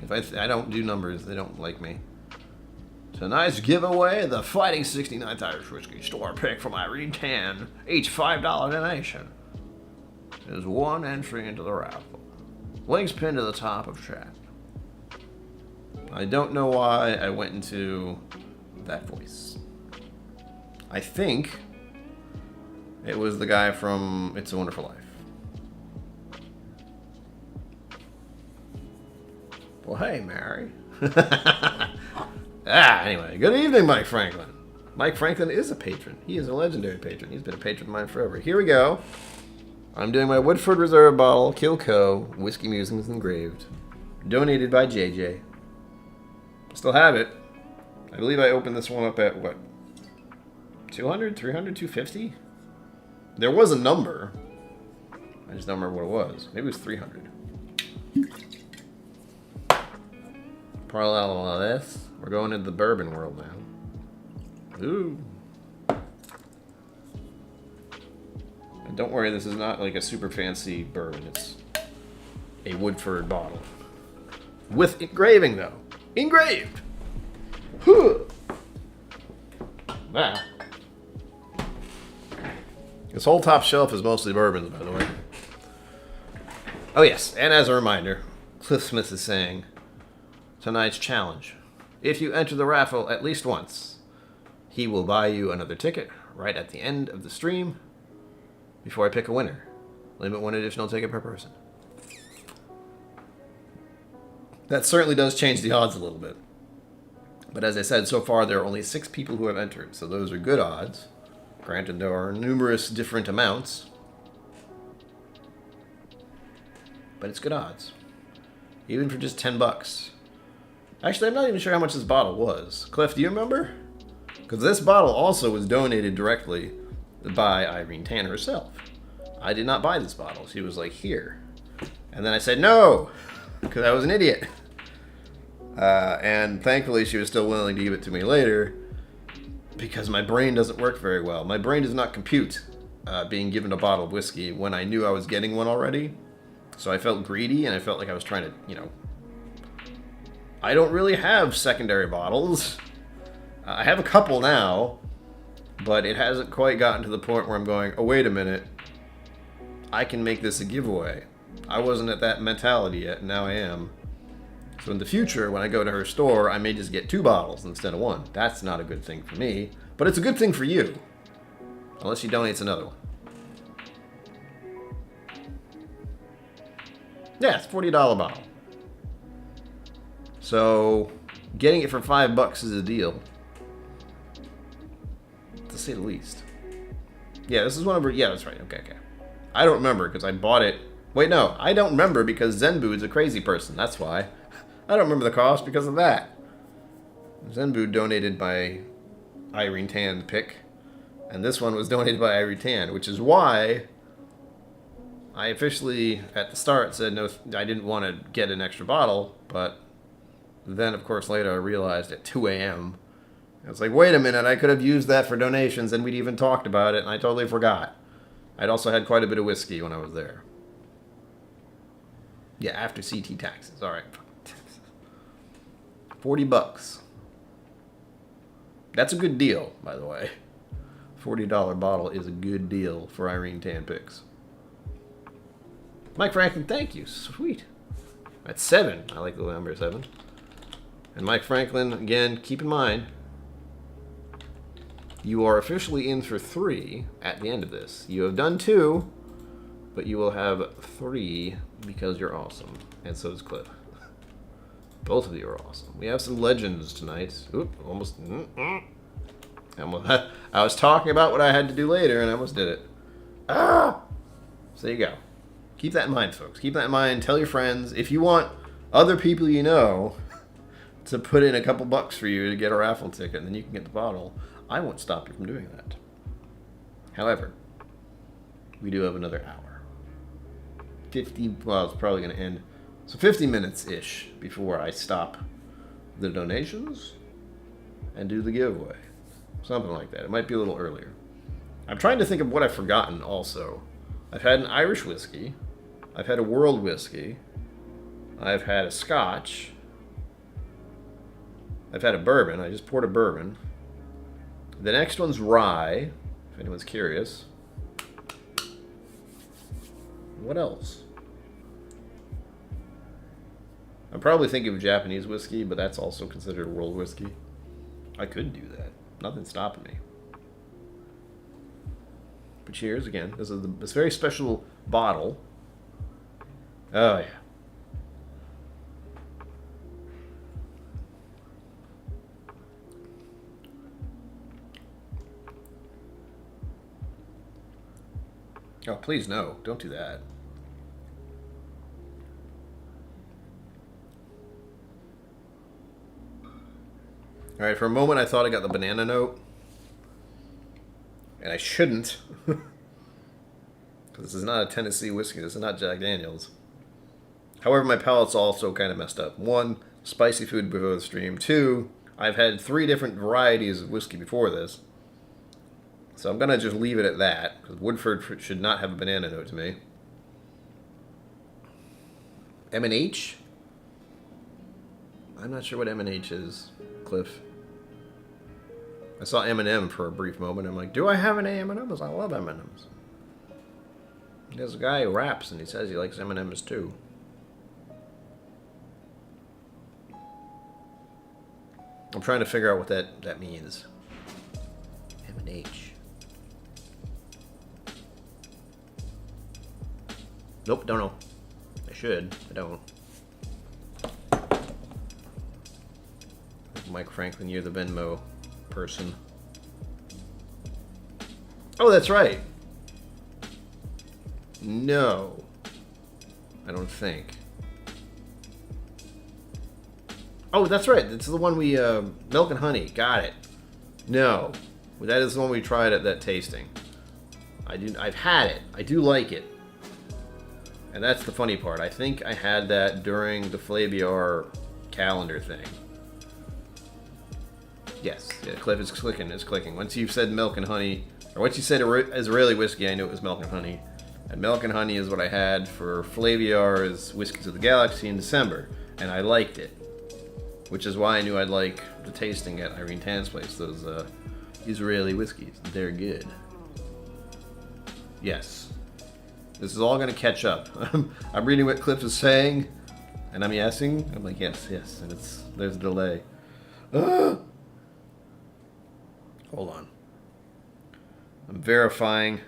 if I don't do numbers, they don't like me. Tonight's giveaway, the Fighting 69th Irish Whiskey Store pick from Irene Tan, each $5 donation. There's one entry into the raffle. Links pinned to the top of chat. I don't know why I went into that voice. I think it was the guy from It's a Wonderful Life. Well, hey, Mary. Anyway, good evening, Mike Franklin. Mike Franklin is a patron. He is a legendary patron. He's been a patron of mine forever. Here we go. I'm doing my Woodford Reserve bottle, KillCo Whiskey Musings engraved. Donated by JJ. Still have it. I believe I opened this one up at, what, 200, 300, 250? There was a number. I just don't remember what it was. Maybe it was 300. Parallel all this. We're going into the bourbon world now. Ooh. And don't worry, this is not like a super fancy bourbon. It's a Woodford bottle. With engraving, though. Engraved! Wow. This whole top shelf is mostly bourbons, by the way. Oh yes, and as a reminder, Cliff Smith is saying, tonight's challenge. If you enter the raffle at least once, he will buy you another ticket right at the end of the stream before I pick a winner. Limit one additional ticket per person. That certainly does change the odds a little bit. But as I said, so far there are only 6 people who have entered, so those are good odds. Granted, there are numerous different amounts, but it's good odds. Even for just 10 bucks. Actually, I'm not even sure how much this bottle was. Cliff, do you remember? Because this bottle also was donated directly by Irene Tan herself. I did not buy this bottle. She was like, here. And then I said, no, because I was an idiot. And thankfully, she was still willing to give it to me later, because my brain doesn't work very well. My brain does not compute being given a bottle of whiskey when I knew I was getting one already. So I felt greedy, and I felt like I was trying to, you know... I don't really have secondary bottles. I have a couple now, but it hasn't quite gotten to the point where I'm going, oh, wait a minute. I can make this a giveaway. I wasn't at that mentality yet, and now I am. So in the future, when I go to her store, I may just get 2 bottles instead of 1. That's not a good thing for me, but it's a good thing for you. Unless she donates another one. Yeah, it's a $40 bottle. So, getting it for $5 is a deal. To say the least. Yeah, this is one of her... Yeah, that's right. Okay. I don't remember because I bought it... Wait, no. I don't remember because Zenbu is a crazy person. That's why. I don't remember the cost because of that. Zenbu donated by Irene Tan's pick. And this one was donated by Irene Tan, which is why I officially, at the start, said no, I didn't want to get an extra bottle, but then, of course, later I realized at 2 a.m., I was like, wait a minute, I could have used that for donations, and we'd even talked about it, and I totally forgot. I'd also had quite a bit of whiskey when I was there. Yeah, after CT taxes. All right. $40. That's a good deal, by the way. $40 bottle is a good deal for Irene Tan picks. Mike Franklin, thank you. Sweet. That's 7. I like the number 7. And Mike Franklin, again, keep in mind, you are officially in for 3 at the end of this. You have done 2, but you will have 3 because you're awesome. And so is Cliff. Both of you are awesome. We have some legends tonight. Oop, almost. I was talking about what I had to do later, and I almost did it. Ah! So there you go. Keep that in mind, folks. Keep that in mind. Tell your friends. If you want other people you know to put in a couple bucks for you to get a raffle ticket, and then you can get the bottle, I won't stop you from doing that. However, we do have another hour. Well, it's probably going to end So 50 minutes-ish before I stop the donations and do the giveaway. Something like that. It might be a little earlier. I'm trying to think of what I've forgotten also. I've had an Irish whiskey. I've had a world whiskey. I've had a Scotch. I've had a bourbon. I just poured a bourbon. The next one's rye, if anyone's curious. What else? I'm probably thinking of Japanese whiskey, but that's also considered a world whiskey. I could do that. Nothing's stopping me. But cheers again. This is this very special bottle. Oh, yeah. Oh, please no. Don't do that. All right, for a moment I thought I got the banana note. And I shouldn't. Because this is not a Tennessee whiskey. This is not Jack Daniels. However, my palate's also kind of messed up. 1, spicy food before the stream. 2, I've had 3 different varieties of whiskey before this. So I'm going to just leave it at that. Because Woodford should not have a banana note to me. M&H? I'm not sure what M&H is, Cliff. I saw M&M for a brief moment. I'm like, do I have any M&Ms? I love M&Ms. There's a guy who raps and he says he likes M&Ms too. I'm trying to figure out what that means. M&H. Nope, don't know. I should. I don't. Mike Franklin, you're the Venmo person. Oh, that's right. No. I don't think. Oh, that's right. It's the one we, milk and honey. Got it. No. That is the one we tried at that tasting. I've had it. I do like it. And that's the funny part. I think I had that during the Flaviar calendar thing. Yes. Yeah, Cliff is clicking. It's clicking. Once you said milk and honey, or once you said Israeli whiskey, I knew it was milk and honey. And milk and honey is what I had for Flaviar's Whiskies of the Galaxy in December. And I liked it. Which is why I knew I'd like the tasting at Irene Tan's place. Those Israeli whiskeys. They're good. Yes. This is all going to catch up. I'm reading what Cliff is saying, and I'm guessing. I'm like, yes, yes. And there's a delay. Hold on. I'm verifying.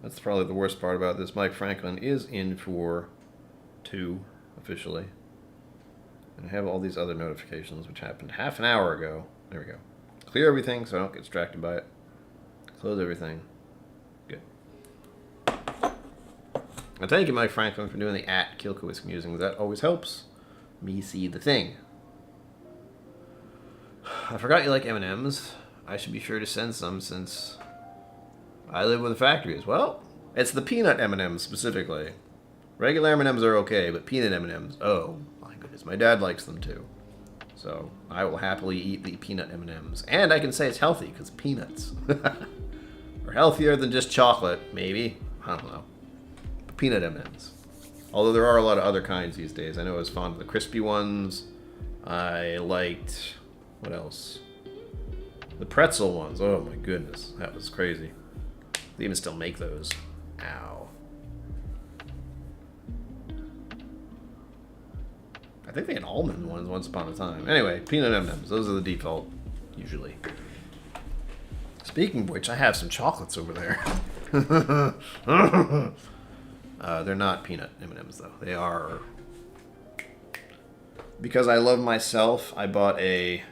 That's probably the worst part about this. Mike Franklin is in for 2, officially. And I have all these other notifications, which happened half an hour ago. There we go. Clear everything so I don't get distracted by it. Close everything. Good. I thank you, Mike Franklin, for doing the @KillCo Whiskey Musings. That always helps me see the thing. I forgot you like M&Ms. I should be sure to send some since I live where the factory is. Well, it's the peanut M&Ms specifically. Regular M&Ms are okay, but peanut M&Ms, oh my goodness. My dad likes them too. So I will happily eat the peanut M&Ms. And I can say it's healthy because peanuts are healthier than just chocolate, maybe. I don't know. But peanut M&Ms. Although there are a lot of other kinds these days. I know I was fond of the crispy ones. I liked, what else? The pretzel ones. Oh my goodness. That was crazy. They even still make those. Ow. I think they had almond ones once upon a time. Anyway, peanut M&Ms. Those are the default, usually. Speaking of which, I have some chocolates over there. They're not peanut M&Ms, though. They are... Because I love myself, I bought a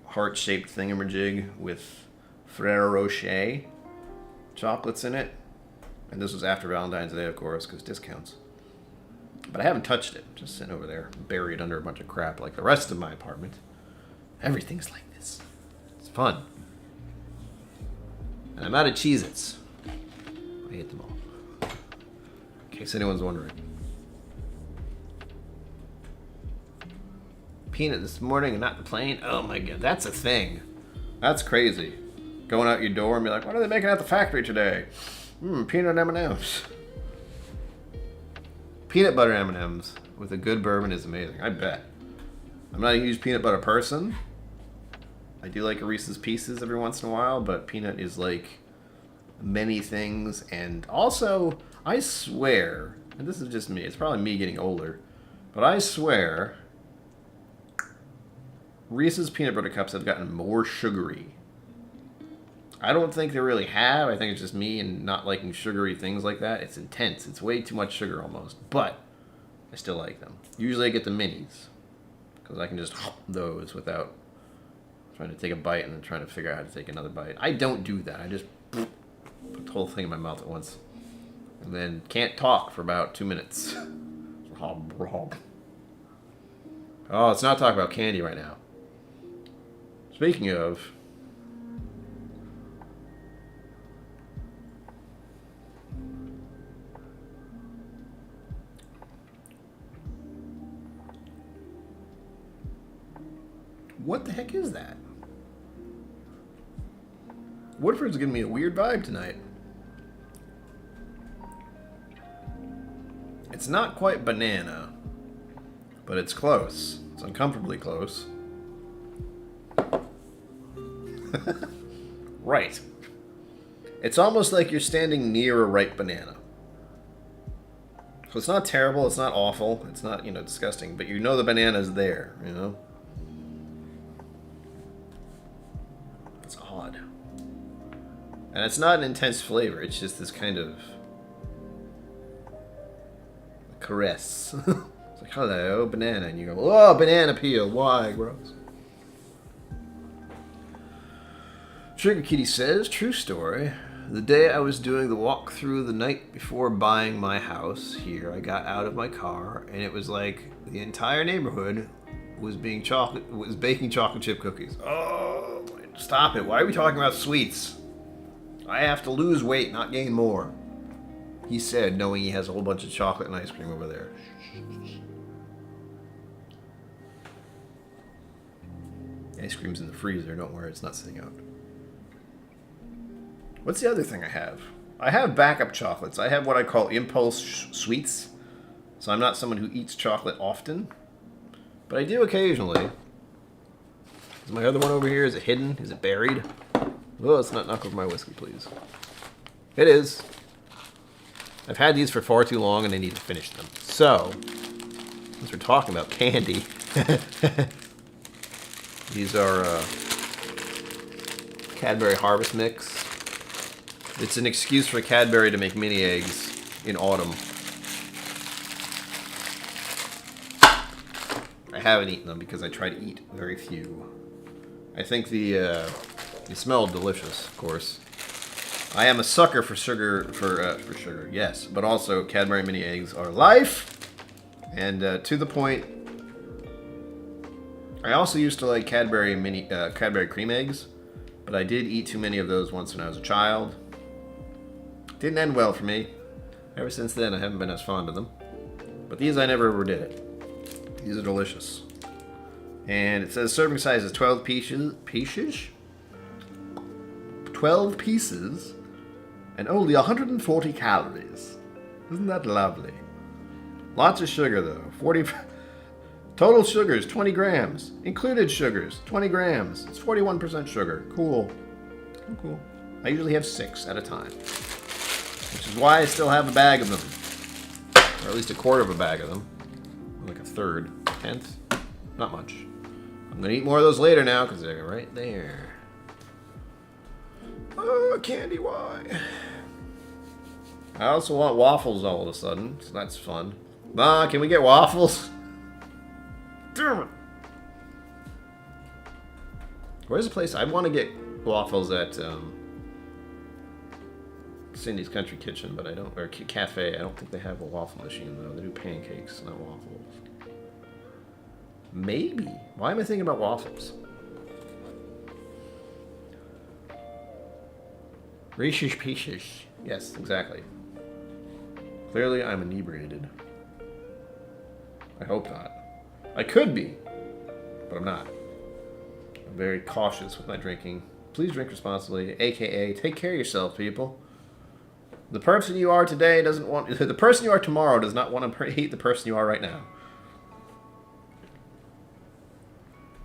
heart-shaped thingamajig with Ferrero Rocher chocolates in it. And this was after Valentine's Day, of course, because discounts. But I haven't touched it. Just sitting over there, buried under a bunch of crap like the rest of my apartment. Everything's like this. It's fun. And I'm out of Cheez-Its. I hate them all. In case anyone's wondering. peanut this morning and not the plain. Oh my god, that's a thing. That's crazy. Going out your door and be like, what are they making at the factory today? Peanut M&Ms. Peanut butter M&Ms with a good bourbon is amazing. I bet. I'm not a huge peanut butter person. I do like a Reese's Pieces every once in a while, but peanut is like many things. And also, I swear, and this is just me, it's probably me getting older, but I swear Reese's peanut butter cups have gotten more sugary. I don't think they really have. I think it's just me and not liking sugary things like that. It's intense. It's way too much sugar almost, but I still like them. Usually I get the minis because I can just hop those without trying to take a bite and then trying to figure out how to take another bite. I don't do that. I just put the whole thing in my mouth at once and then can't talk for about 2 minutes. Oh, let's not talk about candy right now. Speaking of, what the heck is that? Woodford's giving me a weird vibe tonight. It's not quite banana, but it's close. It's uncomfortably close. Right. It's almost like you're standing near a ripe banana. So it's not terrible, it's not awful, it's not, disgusting, but you know the banana's there, It's odd. And it's not an intense flavor, it's just this kind of caress. It's like, hello, banana, and you go, oh, banana peel, why, gross. Sugar Kitty says, true story. The day I was doing the walkthrough the night before buying my house here, I got out of my car, and it was like the entire neighborhood was baking chocolate chip cookies. Oh, stop it. Why are we talking about sweets? I have to lose weight, not gain more. He said, knowing he has a whole bunch of chocolate and ice cream over there. The ice cream's in the freezer. Don't worry, it's not sitting out. What's the other thing I have? I have backup chocolates. I have what I call impulse sweets. So I'm not someone who eats chocolate often. But I do occasionally. Is my other one over here? Is it hidden? Is it buried? Oh, let's not knock over my whiskey, please. It is. I've had these for far too long and I need to finish them. So, since we're talking about candy, these are Cadbury Harvest Mix. It's an excuse for Cadbury to make mini eggs in autumn. I haven't eaten them because I try to eat very few. I think they smell delicious, of course. I am a sucker for sugar, for sugar, yes, but also Cadbury mini eggs are life. And to the point, I also used to like Cadbury cream eggs, but I did eat too many of those once when I was a child. Didn't end well for me. Ever since then, I haven't been as fond of them. But these, I never overdid it. These are delicious. And it says serving size is 12 pieces? 12 pieces and only 140 calories. Isn't that lovely? Lots of sugar, though. Total sugars, 20 grams. Included sugars, 20 grams. It's 41% sugar. Cool. Cool. I usually have 6 at a time. Which is why I still have a bag of them. Or at least a quarter of a bag of them. Like a third. 10th. Not much. I'm going to eat more of those later now because they're right there. Oh, candy, why? I also want waffles all of a sudden, so that's fun. Can we get waffles? Damn it. Where's the place? I want to get waffles at Cindy's Country Kitchen, but I don't, or cafe. I don't think they have a waffle machine though. They do pancakes, not waffles. Maybe. Why am I thinking about waffles? Reese's Pieces. Yes, exactly. Clearly, I'm inebriated. I hope not. I could be. but I'm not. I'm very cautious with my drinking. Please drink responsibly, aka take care of yourself, people. The person you are today doesn't want... The person you are tomorrow does not want to hate the person you are right now.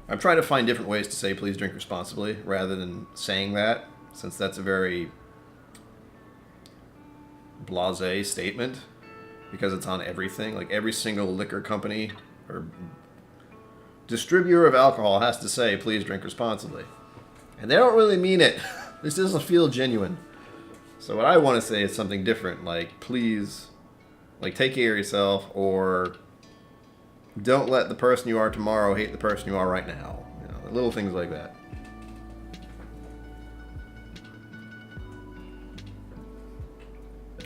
I'm trying to find different ways to say please drink responsibly rather than saying that, since that's a very blasé statement, because it's on everything. Like every single liquor company or distributor of alcohol has to say please drink responsibly. And they don't really mean it. This doesn't feel genuine. So what I want to say is something different, like please, like take care of yourself, or don't let the person you are tomorrow hate the person you are right now. You know, little things like that.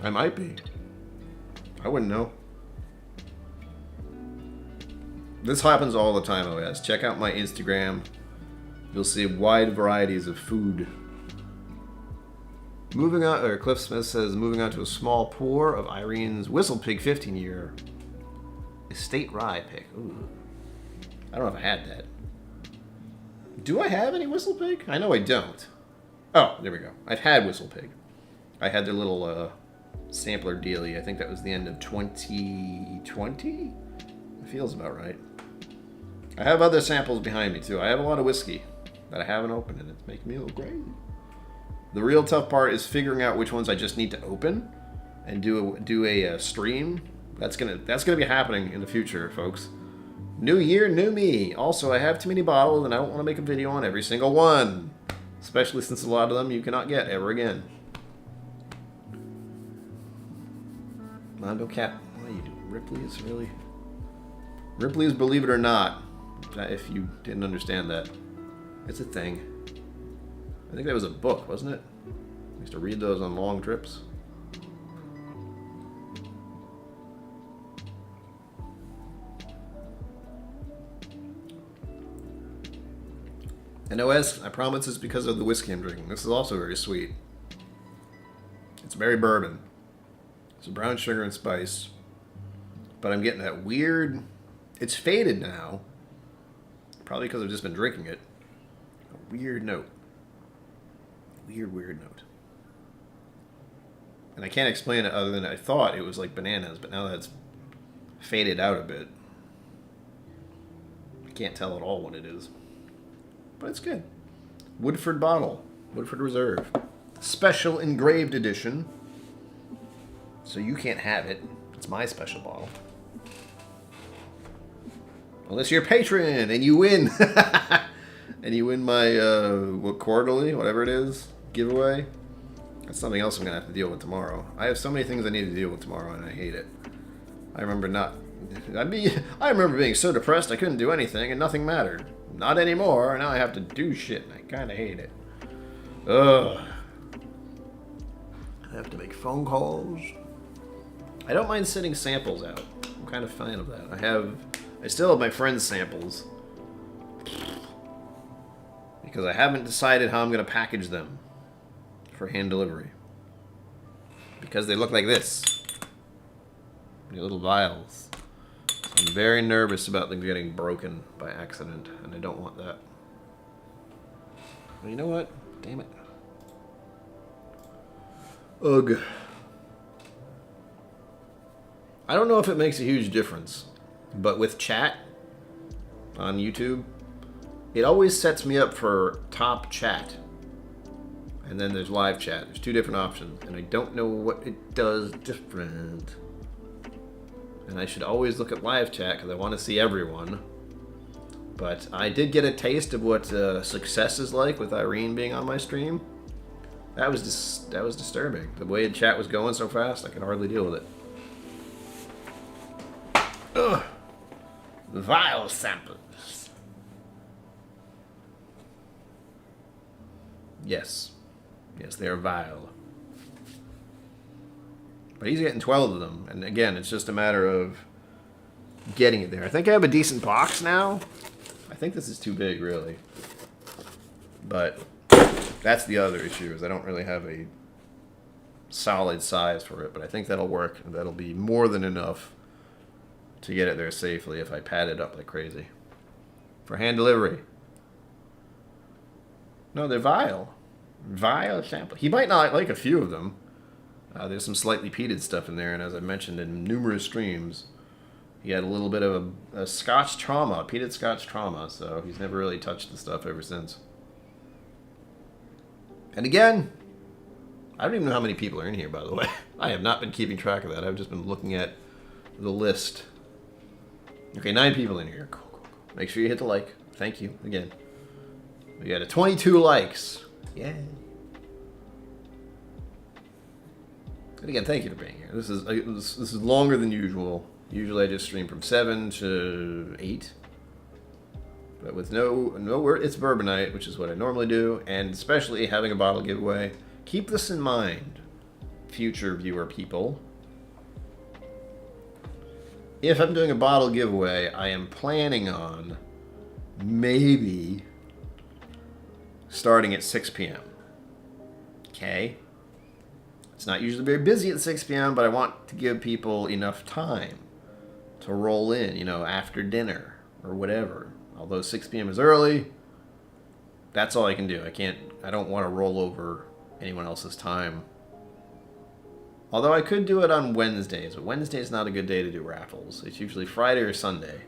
I might be. I wouldn't know. This happens all the time, OS. Check out my Instagram. You'll see wide varieties of food. Moving on, or Cliff Smith says, moving on to a small pour of Irene's Whistle Pig 15-year estate rye pick. Ooh. I don't know if I had that. Do I have any Whistle Pig? I know I don't. Oh, there we go. I've had Whistle Pig. I had their little sampler dealie. I think that was the end of 2020? It feels about right. I have other samples behind me, too. I have a lot of whiskey that I haven't opened, and it's making me a little crazy. The real tough part is figuring out which ones I just need to open and do a stream. That's gonna be happening in the future, folks. New year, new me. Also, I have too many bottles, and I don't want to make a video on every single one, especially since a lot of them you cannot get ever again. Mondo Cap, what are you doing? Ripley's, really? Ripley's, believe it or not, if you didn't understand that, it's a thing. I think that was a book, wasn't it? I used to read those on long trips. And OS, I promise it's because of the whiskey I'm drinking. This is also very sweet. It's very bourbon. It's a brown sugar and spice. But I'm getting that weird... It's faded now. Probably because I've just been drinking it. A weird note. Weird note. And I can't explain it other than I thought it was like bananas, but now that's faded out a bit. I can't tell at all what it is. But it's good. Woodford bottle. Woodford Reserve. Special engraved edition. So you can't have it. It's my special bottle. Unless you're a patron and you win. And you win my quarterly, whatever it is, giveaway. That's something else I'm going to have to deal with tomorrow. I have so many things I need to deal with tomorrow, and I hate it. I remember being so depressed I couldn't do anything, and nothing mattered. Not anymore, and now I have to do shit, and I kind of hate it. Ugh. I have to make phone calls. I don't mind sending samples out. I'm kind of a fan of that. I still have my friends' samples. Because I haven't decided how I'm going to package them for hand delivery. Because they look like this. They're little vials. I'm very nervous about them getting broken by accident, and I don't want that. Well, you know what? Damn it. Ugh. I don't know if it makes a huge difference, but with chat on YouTube, it always sets me up for top chat. And then there's live chat. There's two different options, and I don't know what it does different. And I should always look at live chat because I want to see everyone. But I did get a taste of what success is like with Irene being on my stream. That was disturbing. The way the chat was going so fast, I could hardly deal with it. Ugh. Vile samples. Yes. Yes, they are vile. But he's getting 12 of them. And again, it's just a matter of getting it there. I think I have a decent box now. I think this is too big, really. But that's the other issue, is I don't really have a solid size for it. But I think that'll work. And that'll be more than enough to get it there safely if I pad it up like crazy. for hand delivery. No, they're vial. Vial sample. He might not like a few of them. There's some slightly peated stuff in there, and as I mentioned in numerous streams, he had a little bit of a Scotch trauma, peated Scotch trauma, so he's never really touched the stuff ever since. And again, I don't even know how many people are in here, by the way. I have not been keeping track of that. I've just been looking at the list. Okay, 9 people in here. Cool, cool, cool. Make sure you hit the like. Thank you again. We got 22 likes. Yeah. And again, thank you for being here. This is longer than usual. Usually I just stream from 7 to 8. But with no word, it's Bourbon night, which is what I normally do, and especially having a bottle giveaway. Keep this in mind, future viewer people. If I'm doing a bottle giveaway, I am planning on maybe starting at 6 p.m. Okay? It's not usually very busy at 6 p.m., but I want to give people enough time to roll in, you know, after dinner or whatever. Although 6 p.m. is early, that's all I can do. I don't want to roll over anyone else's time. Although I could do it on Wednesdays, but Wednesday is not a good day to do raffles. It's usually Friday or Sunday,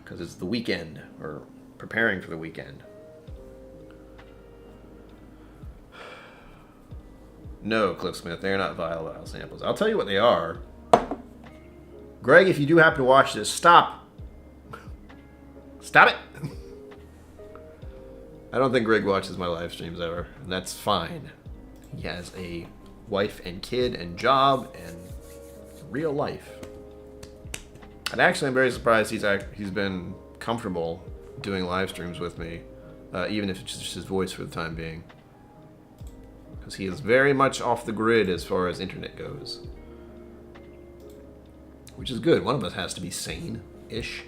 because it's the weekend, or preparing for the weekend. No, Cliff Smith, they're not vial samples. I'll tell you what they are. Greg, if you do happen to watch this, stop. Stop it. I don't think Greg watches my live streams ever, and that's fine. He has a wife and kid and job and real life. And actually, I'm very surprised he's been comfortable doing live streams with me, even if it's just his voice for the time being. Because he is very much off the grid as far as internet goes. Which is good. One of us has to be sane-ish.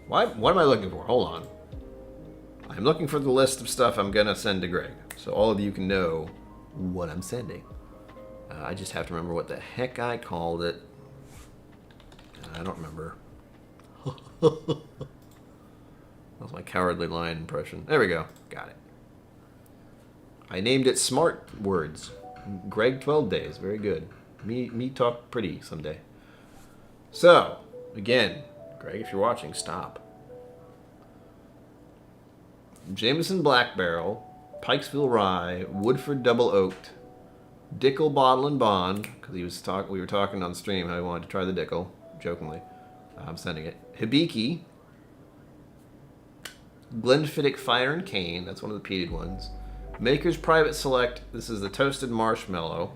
What am I looking for? Hold on. I'm looking for the list of stuff I'm going to send to Greg. So all of you can know what I'm sending. I just have to remember what the heck I called it. I don't remember. That was my cowardly lion impression. There we go. Got it. I named it Smart Words. Greg 12 Days. Very good. Me talk pretty someday. So, again, Greg, if you're watching, stop. Jameson Black Barrel, Pikesville Rye, Woodford Double Oaked, Dickel Bottle and Bond, because we were talking on stream how he wanted to try the Dickel, jokingly. I'm sending it. Hibiki, Glenfiddich Fire and Cane, that's one of the peated ones. Maker's Private Select, this is the toasted marshmallow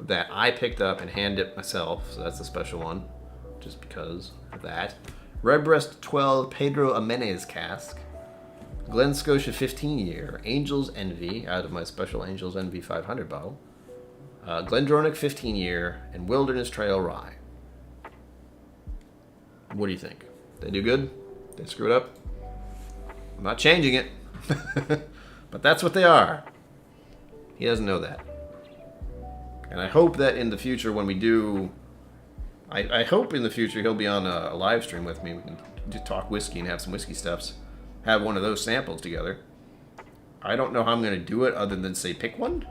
that I picked up and hand dipped myself, so that's a special one, just because of that. Redbreast 12 Pedro Amenez cask. Glen Scotia 15 year, Angel's Envy, out of my special Angel's Envy 500 bottle. Glendronach 15 year, and Wilderness Trail Rye. What do you think? They do good? They screw it up? I'm not changing it. But that's what they are. He doesn't know that. And I hope that in the future when we do... I hope in the future he'll be on a live stream with me. We can just talk whiskey and have some whiskey stuffs. Have one of those samples together. I don't know how I'm going to do it other than say pick one.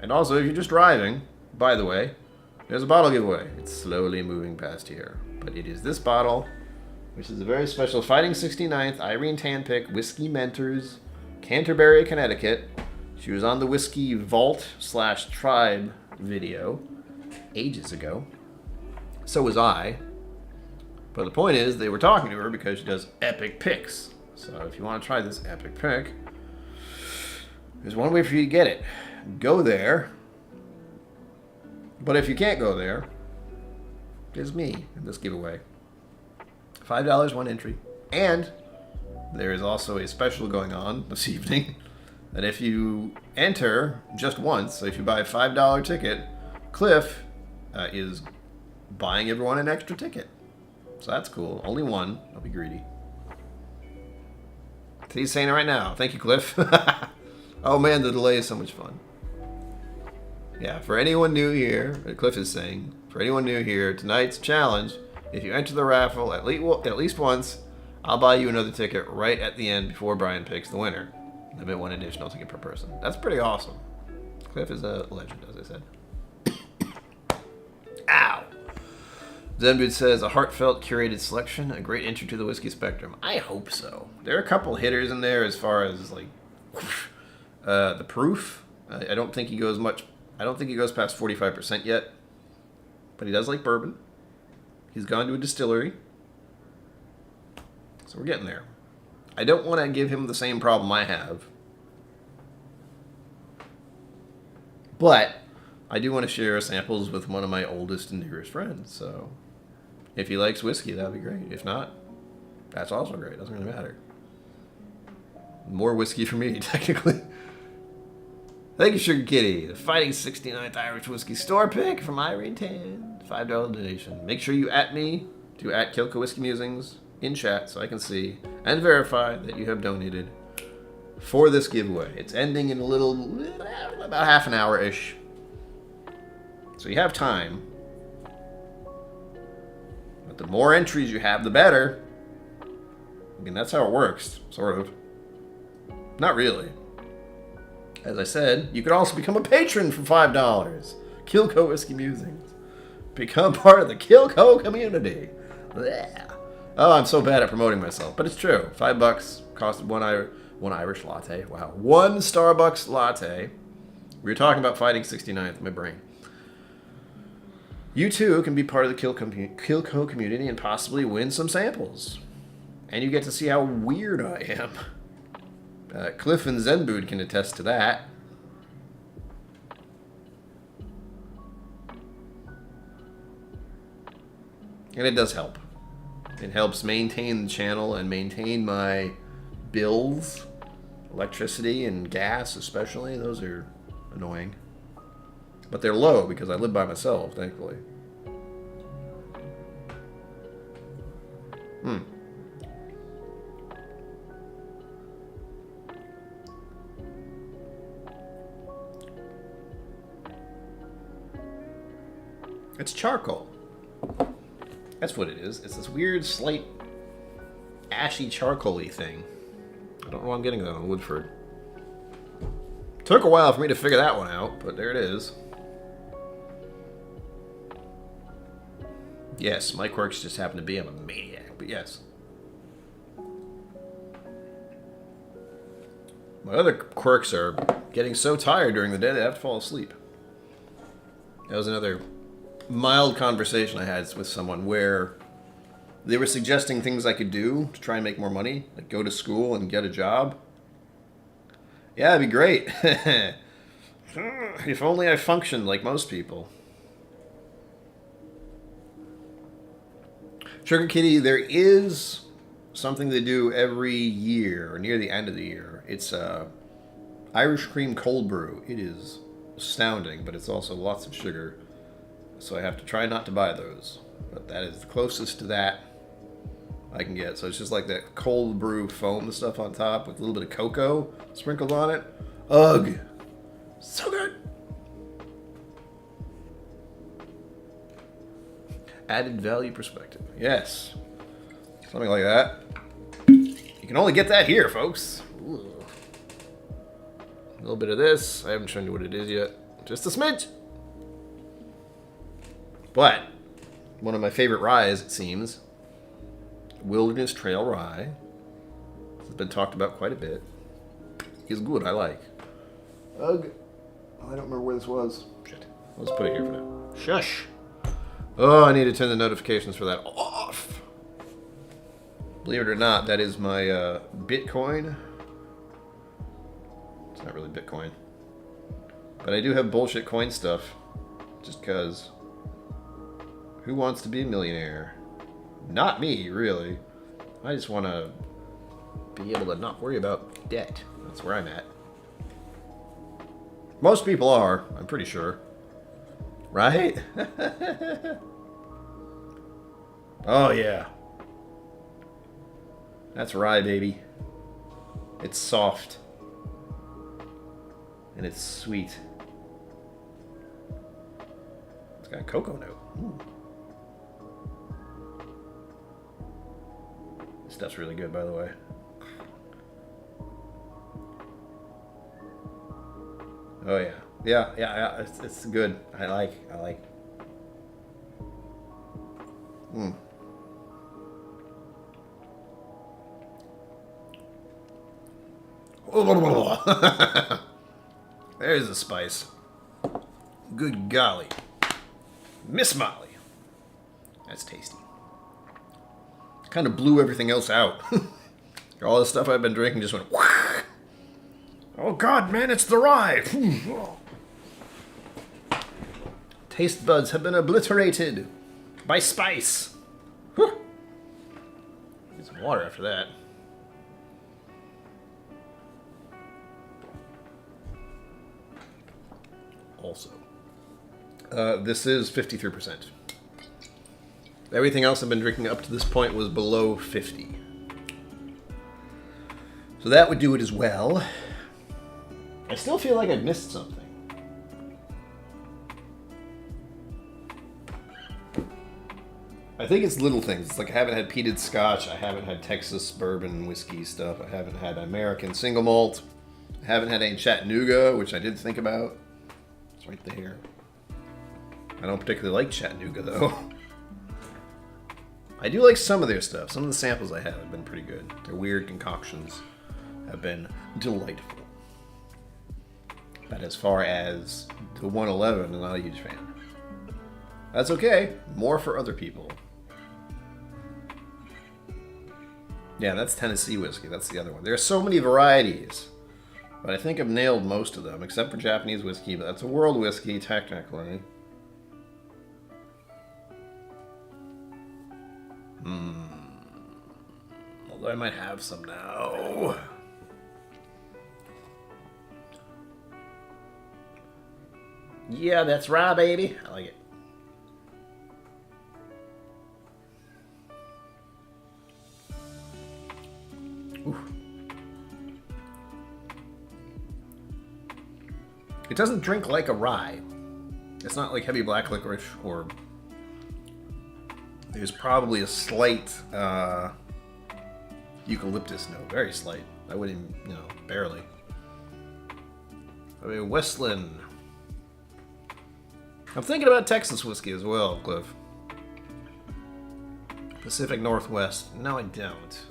And also, if you're just driving, by the way, there's a bottle giveaway. It's slowly moving past here. But it is this bottle, which is a very special Fighting 69th Irene Tanpick Whisky Mentors, Canterbury, Connecticut. She was on the Whiskey Vault/Tribe video ages ago. So was I. But the point is, they were talking to her because she does epic picks. So if you want to try this epic pick, there's one way for you to get it. Go there. But if you can't go there, there's me in this giveaway. $5, one entry. And there is also a special going on this evening that if you enter just once, so if you buy a $5 ticket, Cliff is buying everyone an extra ticket. So that's cool. Only one. I'll be greedy. He's saying it right now. Thank you, Cliff. Oh man, the delay is so much fun. Yeah, for anyone new here, Cliff is saying, for anyone new here, tonight's challenge, if you enter the raffle at least once, I'll buy you another ticket right at the end before Brian picks the winner. Limit 1 additional ticket per person. That's pretty awesome. Cliff is a legend, as I said. Ow! Zenbud says, a heartfelt, curated selection, a great entry to the whiskey spectrum. I hope so. There are a couple hitters in there as far as, like, the proof. I don't think he goes much... I don't think he goes past 45% yet. But he does like bourbon. He's gone to a distillery. So we're getting there. I don't want to give him the same problem I have. But I do want to share samples with one of my oldest and dearest friends. So if he likes whiskey, that'd be great. If not, that's also great. Doesn't really matter. More whiskey for me, technically. Thank you, Sugar Kitty. The Fighting 69th Irish Whiskey Store pick from Irene Tan. $5 donation. Make sure you at me to at KillCo Whiskey Musings in chat so I can see and verify that you have donated for this giveaway. It's ending in about half an hour-ish. So you have time. But the more entries you have, the better. I mean, that's how it works, sort of. Not really. As I said, you could also become a patron for $5. KillCo Whiskey Musings. Become part of the KillCo community. Yeah. Oh, I'm so bad at promoting myself, but it's true. $5 cost one Irish latte. Wow. One Starbucks latte. We were talking about Fighting 69th in my brain. You too can be part of the KillCo community and possibly win some samples. And you get to see how weird I am. Cliff and Zenbud can attest to that. And it does help. It helps maintain the channel and maintain my bills. Electricity and gas especially. Those are annoying. But they're low because I live by myself, thankfully. It's charcoal. That's what it is. It's this weird, slight, ashy, charcoal-y thing. I don't know why I'm getting that on Woodford. Took a while for me to figure that one out, but there it is. Yes, my quirks just happen to be I'm a maniac, but yes. My other quirks are getting so tired during the day that I have to fall asleep. That was another mild conversation I had with someone where they were suggesting things I could do to try and make more money, like go to school and get a job. Yeah, it'd be great. If only I functioned like most people. Sugar Kitty, there is something they do every year, or near the end of the year. It's Irish cream cold brew. It is astounding, but it's also lots of sugar. So I have to try not to buy those. But that is the closest to that I can get. So it's just like that cold brew foam stuff on top with a little bit of cocoa sprinkled on it. Ugh. So good. Added value perspective. Yes. Something like that. You can only get that here, folks. Ooh. A little bit of this. I haven't shown you what it is yet. Just a smidge. But one of my favorite ryes, it seems, Wilderness Trail Rye, has been talked about quite a bit. Is good, I like. Ugh. I don't remember where this was. Shit. Let's put it here for now. Shush. Oh, I need to turn the notifications for that off. Believe it or not, that is my Bitcoin. It's not really Bitcoin. But I do have bullshit coin stuff. Just because. Who wants to be a millionaire? Not me, really. I just want to be able to not worry about debt. That's where I'm at. Most people are, I'm pretty sure. Right? Oh, yeah. That's rye, baby. It's soft. And it's sweet. It's got a cocoa note. Ooh. It's Stuff's really good, by the way. Oh yeah, yeah. It's good. I like. Hmm. There's the spice. Good golly. Miss Molly. That's tasty. Kind of blew everything else out. All the stuff I've been drinking just went... Whoosh. Oh god, man, it's the rye. Taste buds have been obliterated by spice. Whew. Get some water after that. Also, this is 53%. Everything else I've been drinking up to this point was below 50. So that would do it as well. I still feel like I've missed something. I think it's little things. It's like I haven't had peated Scotch. I haven't had Texas bourbon whiskey stuff. I haven't had American single malt. I haven't had any Chattanooga, which I did think about. It's right there. I don't particularly like Chattanooga, though. I do like some of their stuff. Some of the samples I have been pretty good. Their weird concoctions have been delightful. But as far as the 111, I'm not a huge fan. That's okay. More for other people. Yeah, that's Tennessee whiskey. That's the other one. There are so many varieties. But I think I've nailed most of them, except for Japanese whiskey. But that's a world whiskey, technically. Although I might have some now. Yeah, that's right, baby. I like it. Ooh. It doesn't drink like a rye. It's not like heavy black licorice, or there's probably a slight eucalyptus note, very slight. I wouldn't even, barely. I mean, Westland. I'm thinking about Texas whiskey as well, Cliff. Pacific Northwest. No, I don't.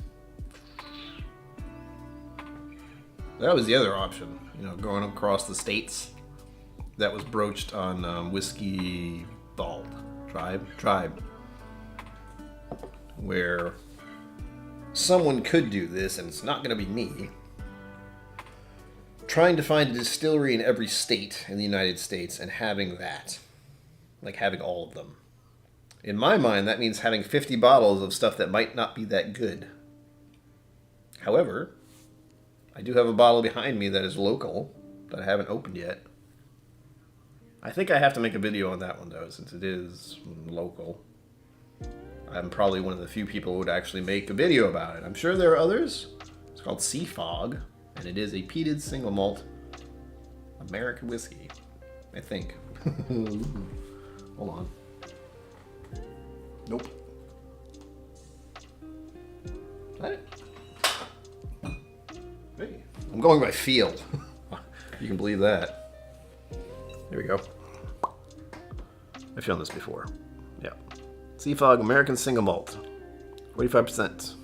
That was the other option, going across the states. That was broached on Whiskey Tribe, where someone could do this, and it's not going to be me, trying to find a distillery in every state in the United States and having that. Like having all of them. In my mind, that means having 50 bottles of stuff that might not be that good. However, I do have a bottle behind me that is local, that I haven't opened yet. I think I have to make a video on that one, though, since it is local. I'm probably one of the few people who would actually make a video about it. I'm sure there are others. It's called Sea Fog, and it is a peated single malt American whiskey, I think. Hold on. Nope. Is that it? Hey, I'm going by feel. You can believe that. Here we go. I've shown this before. Yeah. Sea Fog American Single Malt. 45%.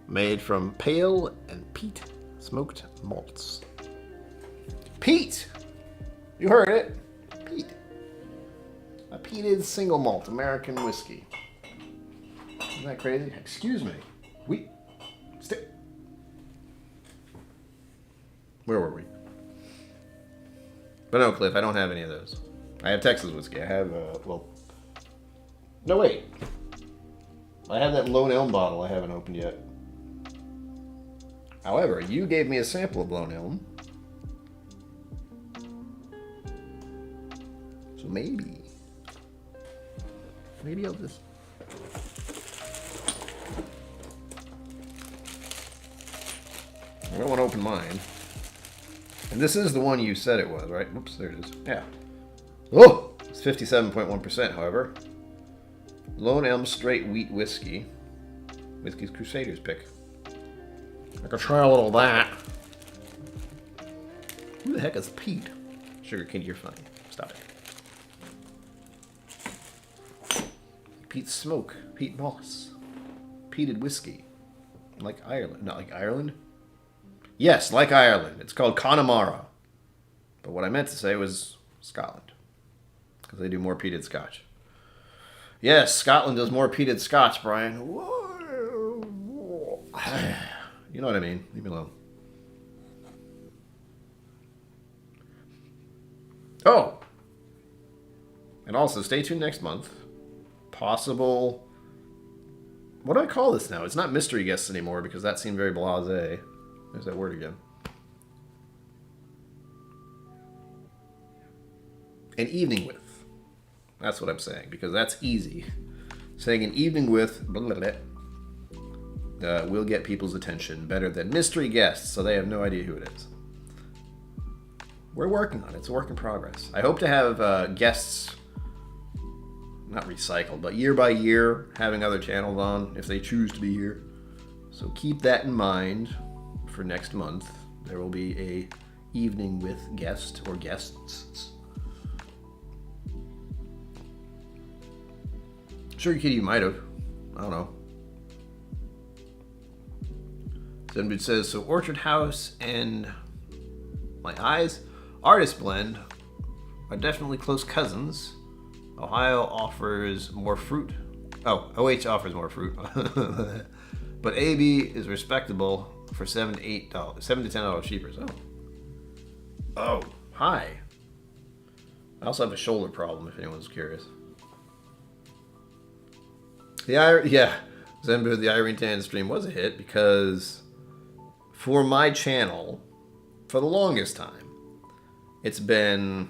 Made from pale and peat smoked malts. Peat! You heard it. Peat. A peated single malt American whiskey. Isn't that crazy? Excuse me. Where were we? But no, Cliff, I don't have any of those. I have Texas whiskey. I have, no, wait. I have that Lone Elm bottle I haven't opened yet. However, you gave me a sample of Lone Elm. So maybe I'll just... I don't want to open mine. And this is the one you said it was, right? Oops, there it is. Yeah. Oh! It's 57.1%, however. Lone Elm Straight Wheat Whiskey. Whiskey's Crusaders pick. I could try a little of that. Who the heck is Pete? Sugar King, you're funny. Stop it. Pete Smoke. Pete Moss. Peated whiskey. Like Ireland. Not like Ireland? Yes, like Ireland. It's called Connemara. But what I meant to say was Scotland. Because they do more peated Scotch. Yes, Scotland does more peated Scotch, Brian. You know what I mean. Leave me alone. Oh! And also, stay tuned next month. Possible... What do I call this now? It's not mystery guests anymore because that seemed very blasé. There's that word again. An evening with. That's what I'm saying, because that's easy. Saying an evening with blah, blah, blah, will get people's attention better than mystery guests, so they have no idea who it is. We're working on it. It's a work in progress. I hope to have guests, not recycled, but year by year, having other channels on if they choose to be here. So keep that in mind for next month. There will be a evening with guest or guests. Sugar Kitty, you might have. I don't know. Zenbud says, so Orchard House and My Eyes Artist Blend are definitely close cousins. Ohio offers more fruit. Oh, OH offers more fruit. But AB is respectable for $7 to $10 cheaper. Oh, hi. I also have a shoulder problem if anyone's curious. Zenbu, the Irene Tan stream was a hit because for my channel, for the longest time, it's been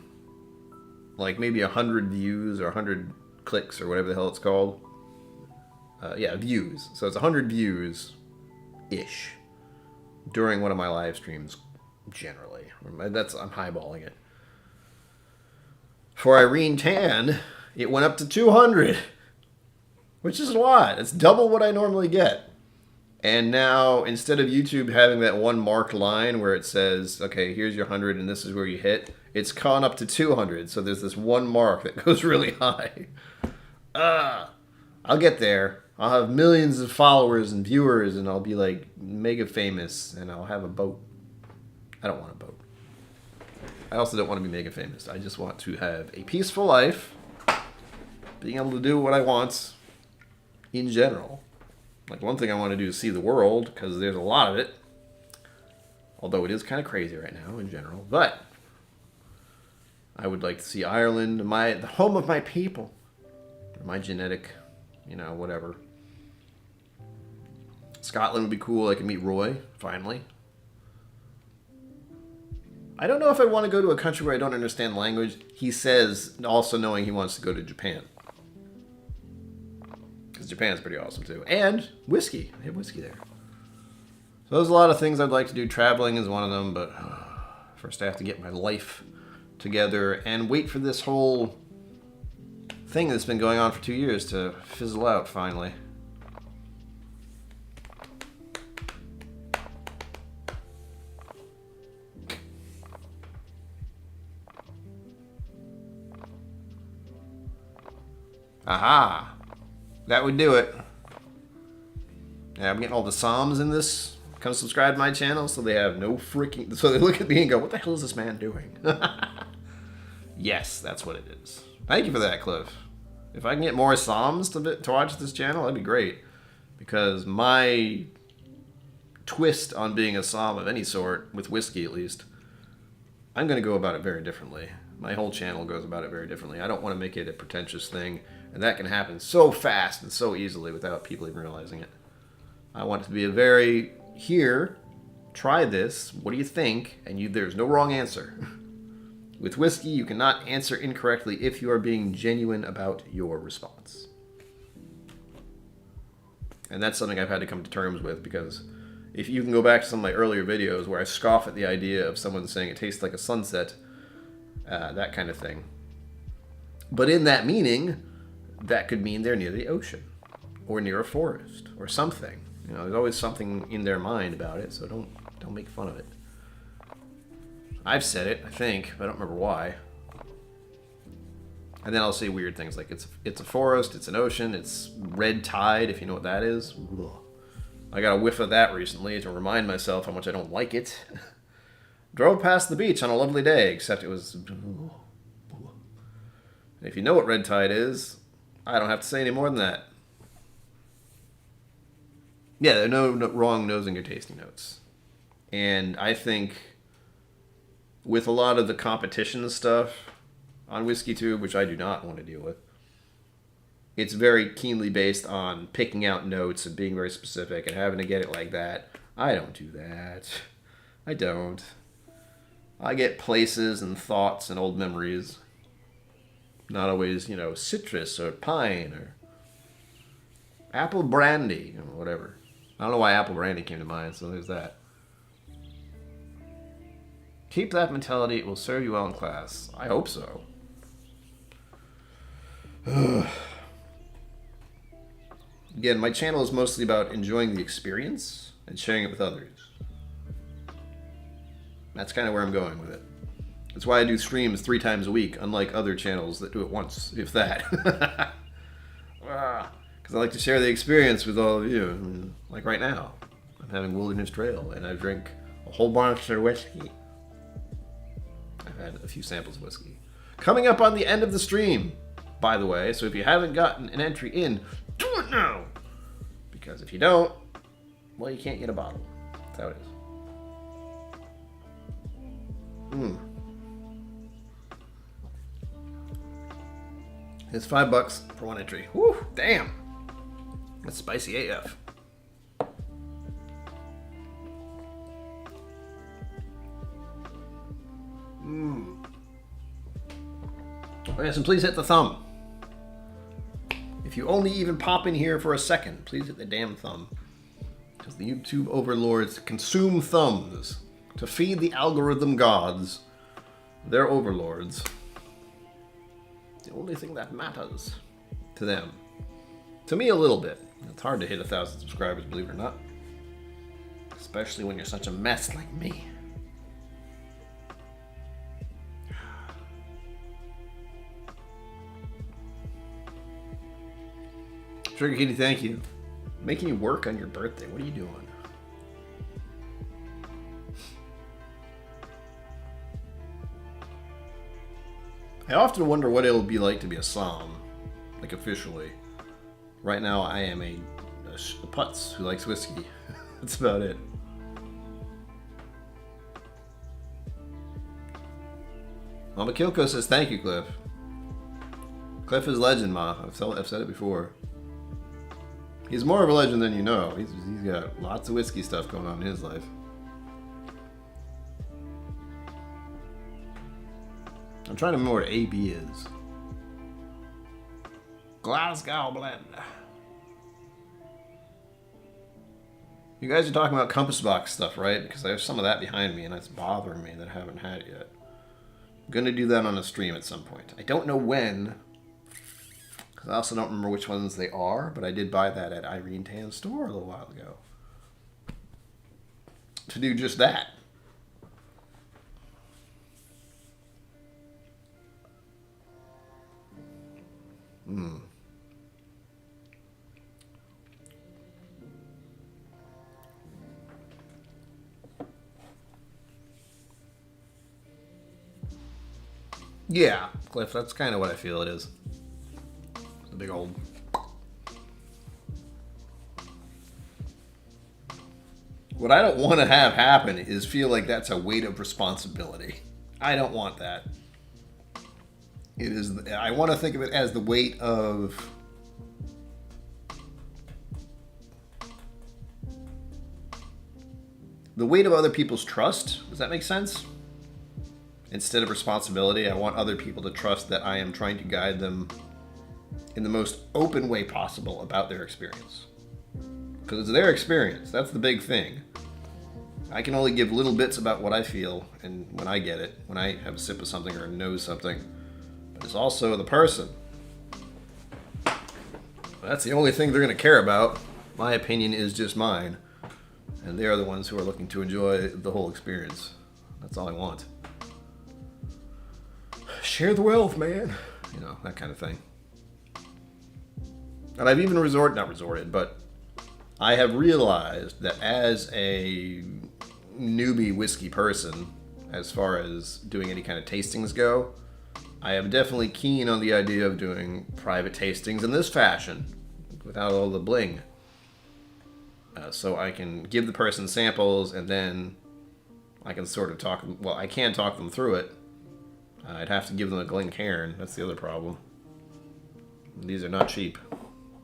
like maybe 100 views or 100 clicks or whatever the hell it's called. Views. So it's 100 views-ish during one of my live streams, generally. I'm highballing it. For Irene Tan, it went up to 200. Which is a lot. It's double what I normally get. And now, instead of YouTube having that one marked line where it says, okay, here's your 100 and this is where you hit, it's gone up to 200. So there's this one mark that goes really high. I'll get there. I'll have millions of followers and viewers and I'll be like mega famous and I'll have a boat. I don't want a boat. I also don't want to be mega famous. I just want to have a peaceful life, being able to do what I want. In general. Like, one thing I want to do is see the world, because there's a lot of it. Although it is kind of crazy right now, in general. But I would like to see Ireland, the home of my people. My genetic, whatever. Scotland would be cool. I could meet Roy, finally. I don't know if I want to go to a country where I don't understand language. He says, also knowing he wants to go to Japan. Because Japan's pretty awesome, too. And whiskey. They have whiskey there. So there's a lot of things I'd like to do. Traveling is one of them, but first I have to get my life together and wait for this whole thing that's been going on for 2 years to fizzle out, finally. Aha! That would do it. Yeah, I'm getting all the Psalms in this. Come subscribe to my channel so they have no freaking... So they look at me and go, what the hell is this man doing? Yes, that's what it is. Thank you for that, Cliff. If I can get more Psalms to watch this channel, that'd be great. Because my twist on being a Psalm of any sort, with whiskey at least, I'm going to go about it very differently. My whole channel goes about it very differently. I don't want to make it a pretentious thing. And that can happen so fast and so easily without people even realizing it. I want it to be a very, here, try this, what do you think? And there's no wrong answer. With whiskey, you cannot answer incorrectly if you are being genuine about your response. And that's something I've had to come to terms with, because if you can go back to some of my earlier videos where I scoff at the idea of someone saying it tastes like a sunset, that kind of thing. But in that meaning, that could mean they're near the ocean, or near a forest, or something. You know, there's always something in their mind about it, so don't make fun of it. I've said it, I think, but I don't remember why. And then I'll say weird things like it's a forest, it's an ocean, it's red tide, if you know what that is. Ugh. I got a whiff of that recently to remind myself how much I don't like it. Drove past the beach on a lovely day, except it was... If you know what red tide is, I don't have to say any more than that. Yeah, there are no wrong nosing or tasting notes. And I think with a lot of the competition stuff on WhiskeyTube, which I do not want to deal with, it's very keenly based on picking out notes and being very specific and having to get it like that. I don't do that. I don't. I get places and thoughts and old memories. Not always, you know, citrus or pine or apple brandy, you know, whatever. I don't know why apple brandy came to mind, so there's that. Keep that mentality. It will serve you well in class. I hope so. Again, my channel is mostly about enjoying the experience and sharing it with others. That's kind of where I'm going with it. That's why I do streams 3 times a week, unlike other channels that do it once, if that. Because I like to share the experience with all of you. I mean, like right now, I'm having Wilderness Trail, and I drink a whole bunch of whiskey. I've had a few samples of whiskey. Coming up on the end of the stream, by the way, so if you haven't gotten an entry in, do it now! Because if you don't, well, you can't get a bottle. That's how it is. It's $5 for 1 entry. Whew, damn. That's spicy AF. Oh yes, and please hit the thumb. If you only even pop in here for a second, please hit the damn thumb. Because the YouTube overlords consume thumbs to feed the algorithm gods. They're overlords. The only thing that matters to them. To me, a little bit. It's hard to hit 1,000 subscribers, believe it or not. Especially when you're such a mess like me. Trigger Kitty, thank you. Making you work on your birthday. What are you doing? I often wonder what it'll be like to be a Somm, like officially. Right now, I am a putz who likes whiskey. That's about it. Mama KillCo says, thank you, Cliff. Cliff is legend, Ma. I've said it before. He's more of a legend than you know. He's got lots of whiskey stuff going on in his life. I'm trying to remember what AB is. Glasgow blend. You guys are talking about compass box stuff, right? Because I have some of that behind me and it's bothering me that I haven't had it yet. I'm going to do that on a stream at some point. I don't know when, because I also don't remember which ones they are, but I did buy that at Irene Tan's store a little while ago. To do just that. Yeah, Cliff, that's kind of what I feel it is. The big old... What I don't want to have happen is feel like that's a weight of responsibility. I don't want that. It is. I want to think of it as the weight of... the weight of other people's trust. Does that make sense? Instead of responsibility, I want other people to trust that I am trying to guide them in the most open way possible about their experience. Because it's their experience. That's the big thing. I can only give little bits about what I feel and when I get it, when I have a sip of something or know something. But it's also the person. That's the only thing they're going to care about. My opinion is just mine. And they are the ones who are looking to enjoy the whole experience. That's all I want. Share the wealth, man. You know, that kind of thing. And I've even but I have realized that as a newbie whiskey person, as far as doing any kind of tastings go, I am definitely keen on the idea of doing private tastings in this fashion, without all the bling. So I can give the person samples, and then I can sort of talk, well, I can talk them through it. I'd have to give them a Glencairn, that's the other problem. These are not cheap.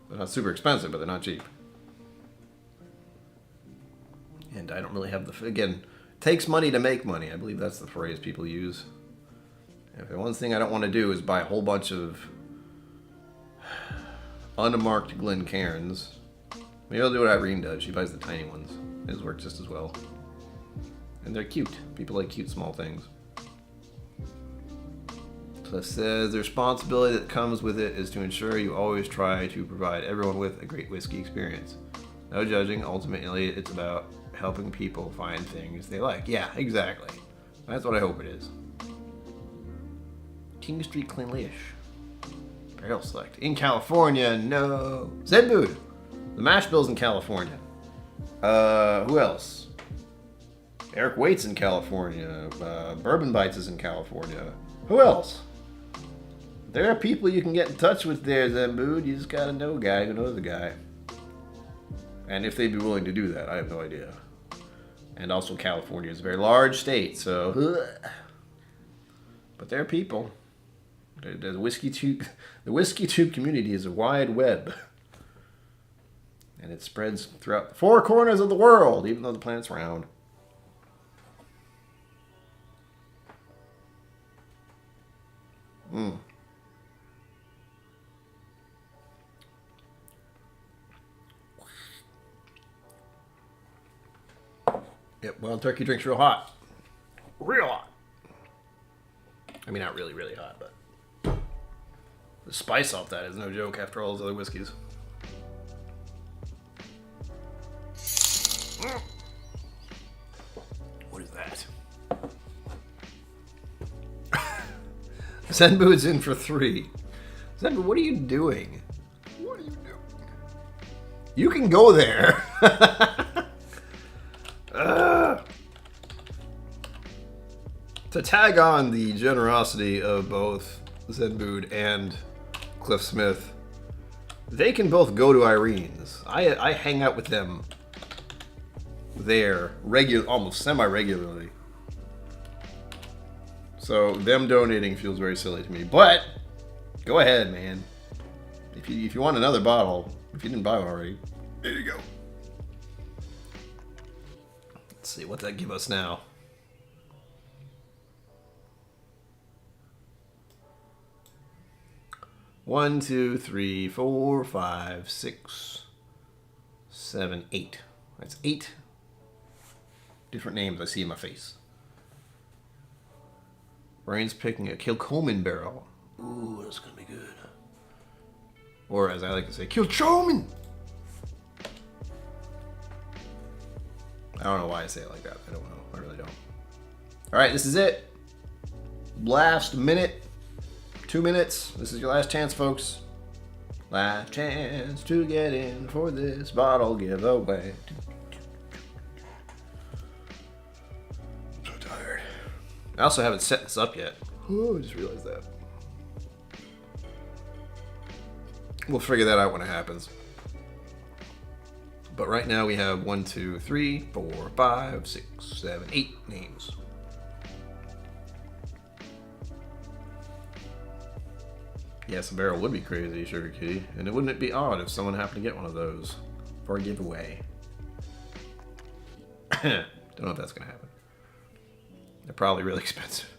They're not super expensive, but they're not cheap. And I don't really have the, again, takes money to make money. I believe that's the phrase people use. If the one thing I don't want to do is buy a whole bunch of unmarked Glencairns. Maybe I'll do what Irene does. She buys the tiny ones. His work just as well. And they're cute. People like cute small things. So it says the responsibility that comes with it is to ensure you always try to provide everyone with a great whiskey experience. No judging. Ultimately, it's about helping people find things they like. Yeah, exactly. That's what I hope it is. King Street Cleanly-ish. Barrel Select. In California, no. Zenbood. The mash bill's in California. Who else? Eric Waite's in California. Bourbon Bites is in California. Who else? There are people you can get in touch with there, Zenbood. You just gotta know a guy who knows a guy. And if they'd be willing to do that, I have no idea. And also California is a very large state, so... But there are people. The WhiskeyTube community is a wide web. And it spreads throughout the four corners of the world, even though the planet's round. Yep, wild turkey drinks real hot. Real hot. I mean, not really, really hot, but the spice off that is no joke after all those other whiskeys. What is that? Zenbood's in for 3. Zenbood, what are you doing? What are you doing? You can go there. To tag on the generosity of both Zenbood and Cliff Smith, they can both go to Irene's. I hang out with them there almost semi-regularly. So them donating feels very silly to me. But go ahead, man. If you want another bottle, if you didn't buy one already, there you go. Let's see what that give us now. One, 2, 3, 4, 5, 6, 7, 8. That's 8 different names I see in my face. Brian's picking a Kilchoman barrel. Ooh, that's gonna be good. Or as I like to say, Kilchoman! I don't know why I say it like that. I don't know. I really don't. Alright, this is it. Last minute. 2 minutes. This is your last chance, folks. Last chance to get in for this bottle giveaway. I'm so tired. I also haven't set this up yet. Oh, I just realized that. We'll figure that out when it happens. But right now we have 1, 2, 3, 4, 5, 6, 7, 8 names. Yes, a barrel would be crazy, Sugar Kitty. And wouldn't it be odd if someone happened to get one of those for a giveaway? Don't know if that's going to happen. They're probably really expensive.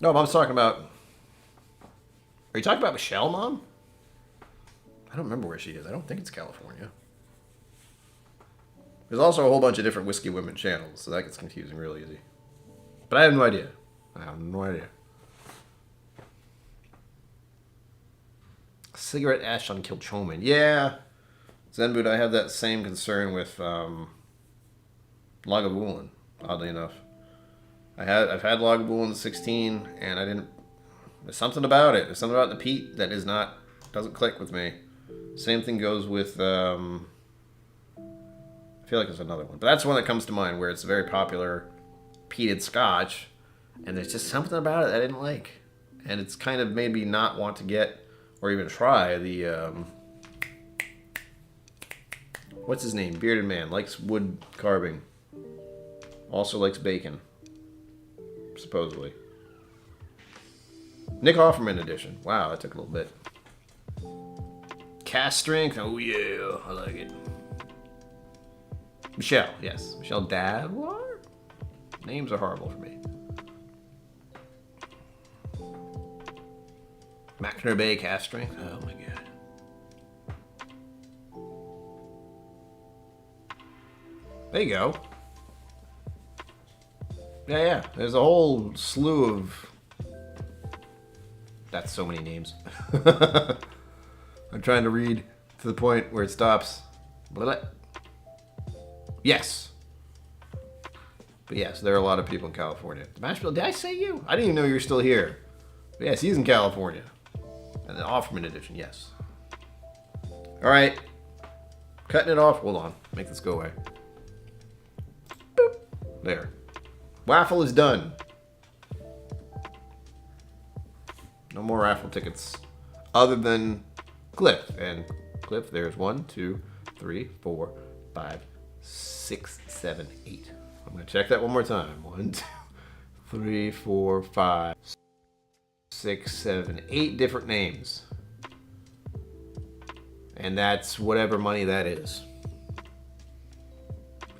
No, Mom's talking about... Are you talking about Michelle, Mom? I don't remember where she is. I don't think it's California. There's also a whole bunch of different Whiskey Women channels, so that gets confusing real easy. But I have no idea. I have no idea. cigarette ash on Kilchoman. Yeah, Zenboot, I have that same concern with Lagavulin, oddly enough. I've had Lagavulin 16, and I didn't. There's something about it. There's something about the peat that doesn't click with me. Same thing goes with. I feel like there's another one, but that's one that comes to mind where it's a very popular peated Scotch, and there's just something about it I didn't like, and it's kind of made me not want to get or even try the. What's his name? Bearded man, likes wood carving. Also likes bacon. Supposedly. Nick Offerman edition. Wow, that took a little bit. Cast strength. Oh yeah, I like it. Michelle, yes. Michelle Davlar? Names are horrible for me. Mackinac Bay cast strength. Oh my god. There you go. Yeah. There's a whole slew of... That's so many names. I'm trying to read to the point where it stops. Blah. Yes. But yes, there are a lot of people in California. Mashbill, did I say you? I didn't even know you were still here. But yes, he's in California. And the Offerman edition, yes. Alright. Cutting it off. Hold on. Make this go away. Boop. There. Raffle is done. No more raffle tickets. Other than Cliff. And Cliff, there's 1, 2, 3, 4, 5, 6, 7, 8. I'm going to check that one more time. 1, 2, 3, 4, 5, 6, 7, 8 different names. And that's whatever money that is.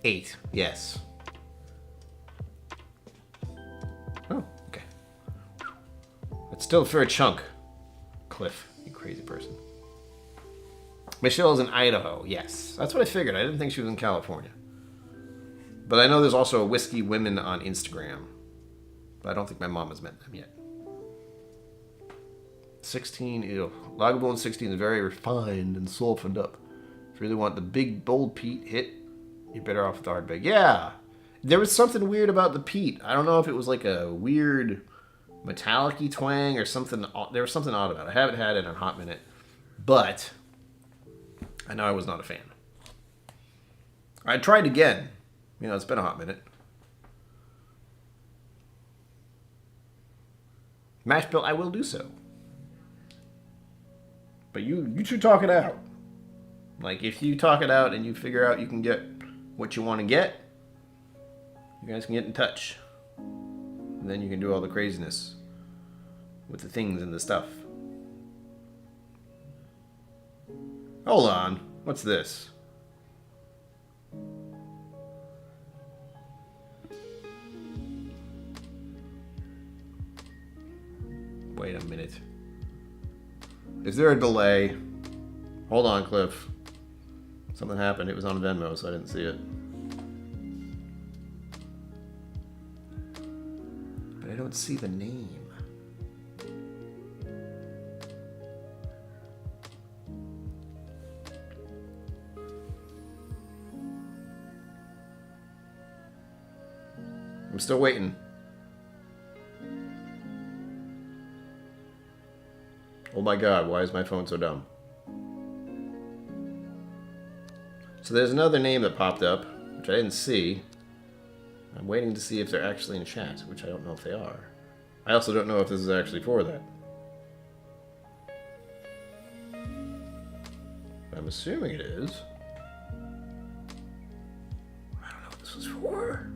8, yes. Oh, okay. That's still a fair chunk. Cliff, you crazy person. Michelle's in Idaho, yes. That's what I figured. I didn't think she was in California. But I know there's also a Whiskey Women on Instagram. But I don't think my mom has met them yet. 16, ew. Lagavulin 16 is very refined and softened up. If you really want the big, bold peat hit, you're better off with the Ardbeg. Yeah! There was something weird about the peat. I don't know if it was like a weird metallic-y twang or something. There was something odd about it. I haven't had it in a hot minute. But I know I was not a fan. I tried again. You know, it's been a hot minute. Mash Bill, I will do so. But you two talk it out. Like, if you talk it out and you figure out you can get what you want to get, you guys can get in touch. And then you can do all the craziness with the things and the stuff. Hold on. What's this? Wait a minute. Is there a delay? Hold on, Cliff. Something happened. It was on Venmo, so I didn't see it. But I don't see the name. I'm still waiting. Oh my god, why is my phone so dumb? So there's another name that popped up, which I didn't see. I'm waiting to see if they're actually in chat, which I don't know if they are. I also don't know if this is actually for that. I'm assuming it is. I don't know what this was for.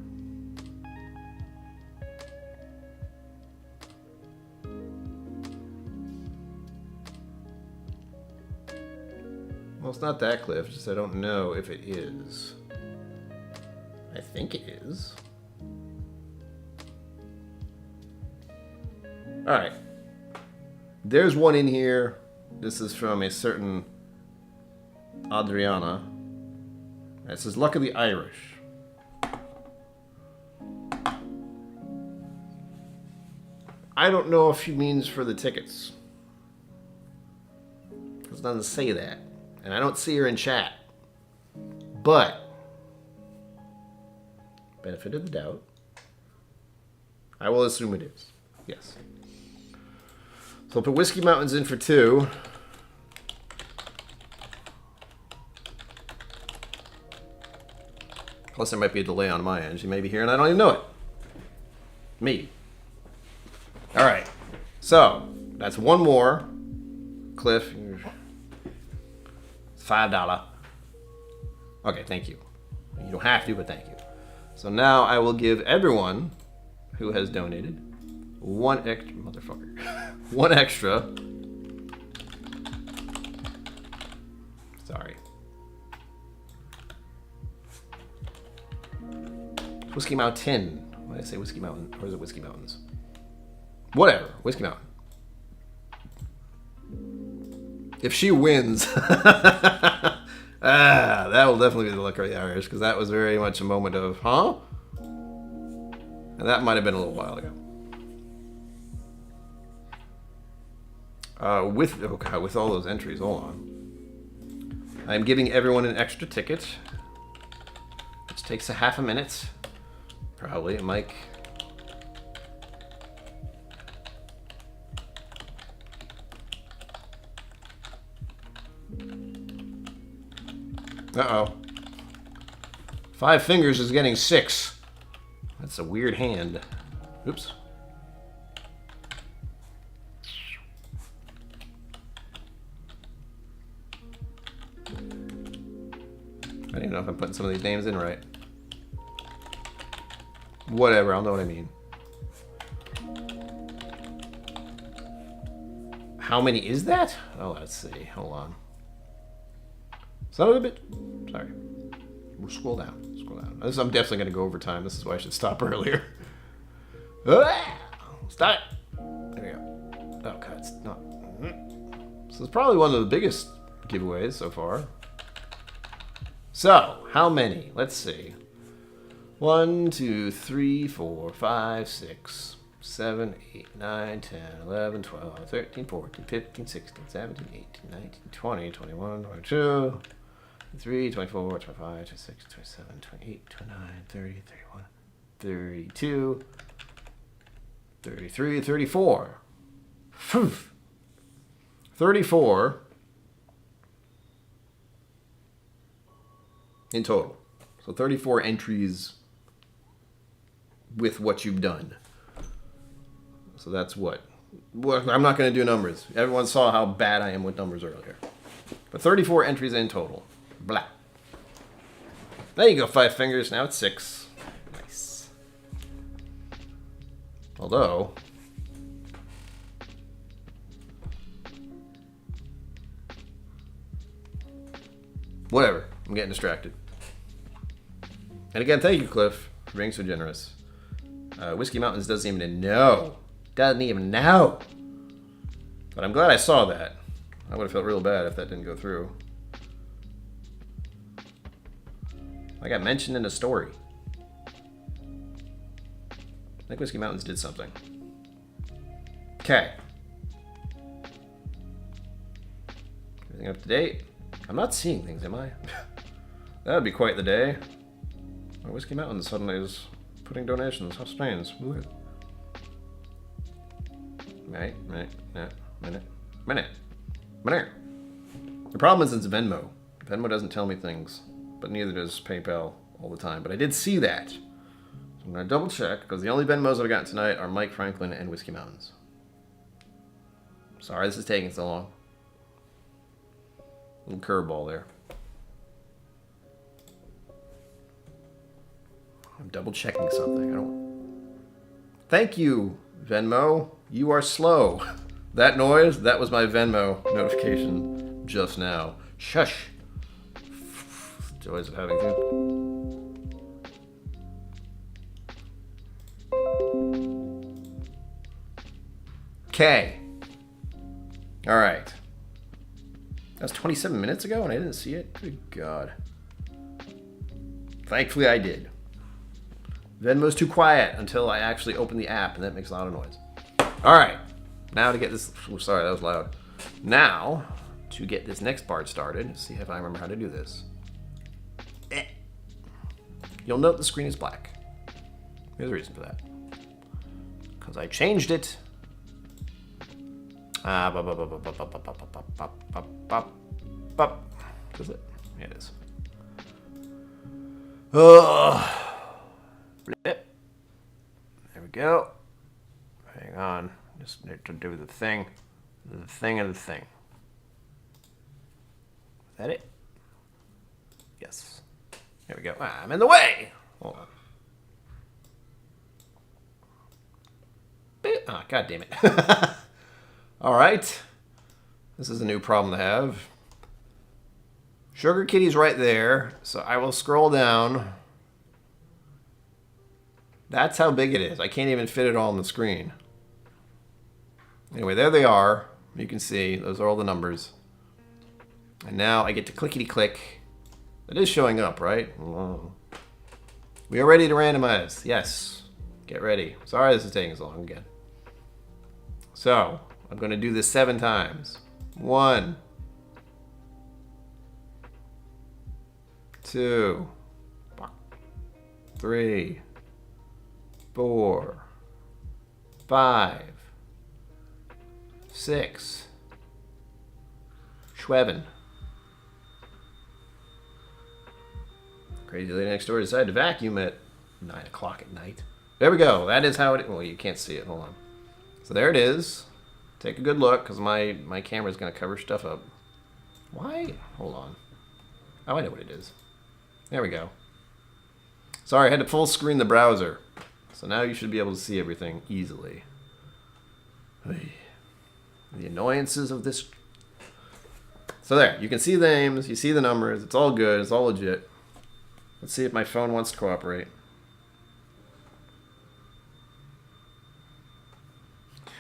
Well, it's not that, Cliff, just I don't know if it is. I think it is. Alright. There's one in here. This is from a certain Adriana. It says, Luck of the Irish. I don't know if she means for the tickets. It doesn't say that. And I don't see her in chat. But, benefit of the doubt, I will assume it is. Yes. So I'll put Whiskey Mountains in for 2. Plus there might be a delay on my end. She may be here and I don't even know it. Maybe. Alright. So, that's one more. Cliff. $5. Okay, thank you. You don't have to, but thank you. So now I will give everyone who has donated one extra, motherfucker, one extra. Sorry. Whiskey Mountain. Why did I say Whiskey Mountain? Or is it Whiskey Mountains? Whatever. Whiskey Mountain. If she wins, that will definitely be the luck of the Irish, because that was very much a moment of, huh? And that might have been a little while ago. With all those entries, hold on. I'm giving everyone an extra ticket, which takes a half a minute. Probably, Mike. Uh-oh. 5 fingers is getting 6. That's a weird hand. Oops. I don't even know if I'm putting some of these names in right. Whatever, I'll know what I mean. How many is that? Oh, let's see. Hold on. Son of a bit. Sorry. We'll scroll down. Scroll down. I'm definitely going to go over time. This is why I should stop earlier. Stop. There we go. Oh, God. It's not. So it's probably one of the biggest giveaways so far. So, how many? Let's see. 1, 2, 3, 4, 5, 6, 7, 8, 9, 10, 11, 12, 13, 14, 15, 16, 17, 18, 19, 20, 21, 22, 23, 24, 25, 26, 27, 28, 29, 30, 31, 32, 33, 34. 34 in total. So 34 entries with what you've done. So that's what? Well, I'm not going to do numbers. Everyone saw how bad I am with numbers earlier. But 34 entries in total. Blah. There you go, 5 fingers. Now it's 6. Nice. Although, whatever. I'm getting distracted. And again, thank you, Cliff, for being so generous. Whiskey Mountains doesn't even know. Doesn't even know. But I'm glad I saw that. I would have felt real bad if that didn't go through. I got mentioned in a story. I think Whiskey Mountains did something. Okay. Everything up to date? I'm not seeing things, am I? That would be quite the day. Whiskey Mountains suddenly is putting donations. How strange. Minute. The problem is it's Venmo. Venmo doesn't tell me things, but neither does PayPal all the time. But I did see that. So I'm going to double check, because the only Venmos I've gotten tonight are Mike Franklin and Whiskey Mountains. Sorry this is taking so long. Little curveball there. I'm double checking something. I don't. Thank you, Venmo. You are slow. That noise, that was my Venmo notification just now. Shush. Joys of having food. Okay. All right. That was 27 minutes ago and I didn't see it? Good God. Thankfully I did. Venmo's too quiet until I actually open the app, and that makes a lot of noise. All right, now to get this. Oh, sorry, that was loud. Now to get this next part started. Let's see if I remember how to do this. You'll note the screen is black. There's a reason for that. Because I changed it. Is it? Yeah, it is. There we go. Hang on. Just need to do the thing. The thing and the thing. Is that it? Yes. There we go. I'm in the way! Hold on. Oh, God damn it. Alright. This is a new problem to have. Sugar Kitty's right there, so I will scroll down. That's how big it is. I can't even fit it all on the screen. Anyway, there they are. You can see, those are all the numbers. And now I get to clickety-click. It is showing up, right? We are ready to randomize. Yes. Get ready. Sorry this is taking so long again. So, I'm going to do this 7 times. 1, 2, 3, 4, 5, 6, 7. Crazy lady next door decided to vacuum at 9 o'clock at night. There we go. That is how it... Well, you can't see it. Hold on. So there it is. Take a good look, because my camera's going to cover stuff up. Why? Hold on. Oh, I know what it is. There we go. Sorry, I had to full screen the browser. So now you should be able to see everything easily. The annoyances of this. So there, you can see the names, you see the numbers, it's all good, it's all legit. Let's see if my phone wants to cooperate.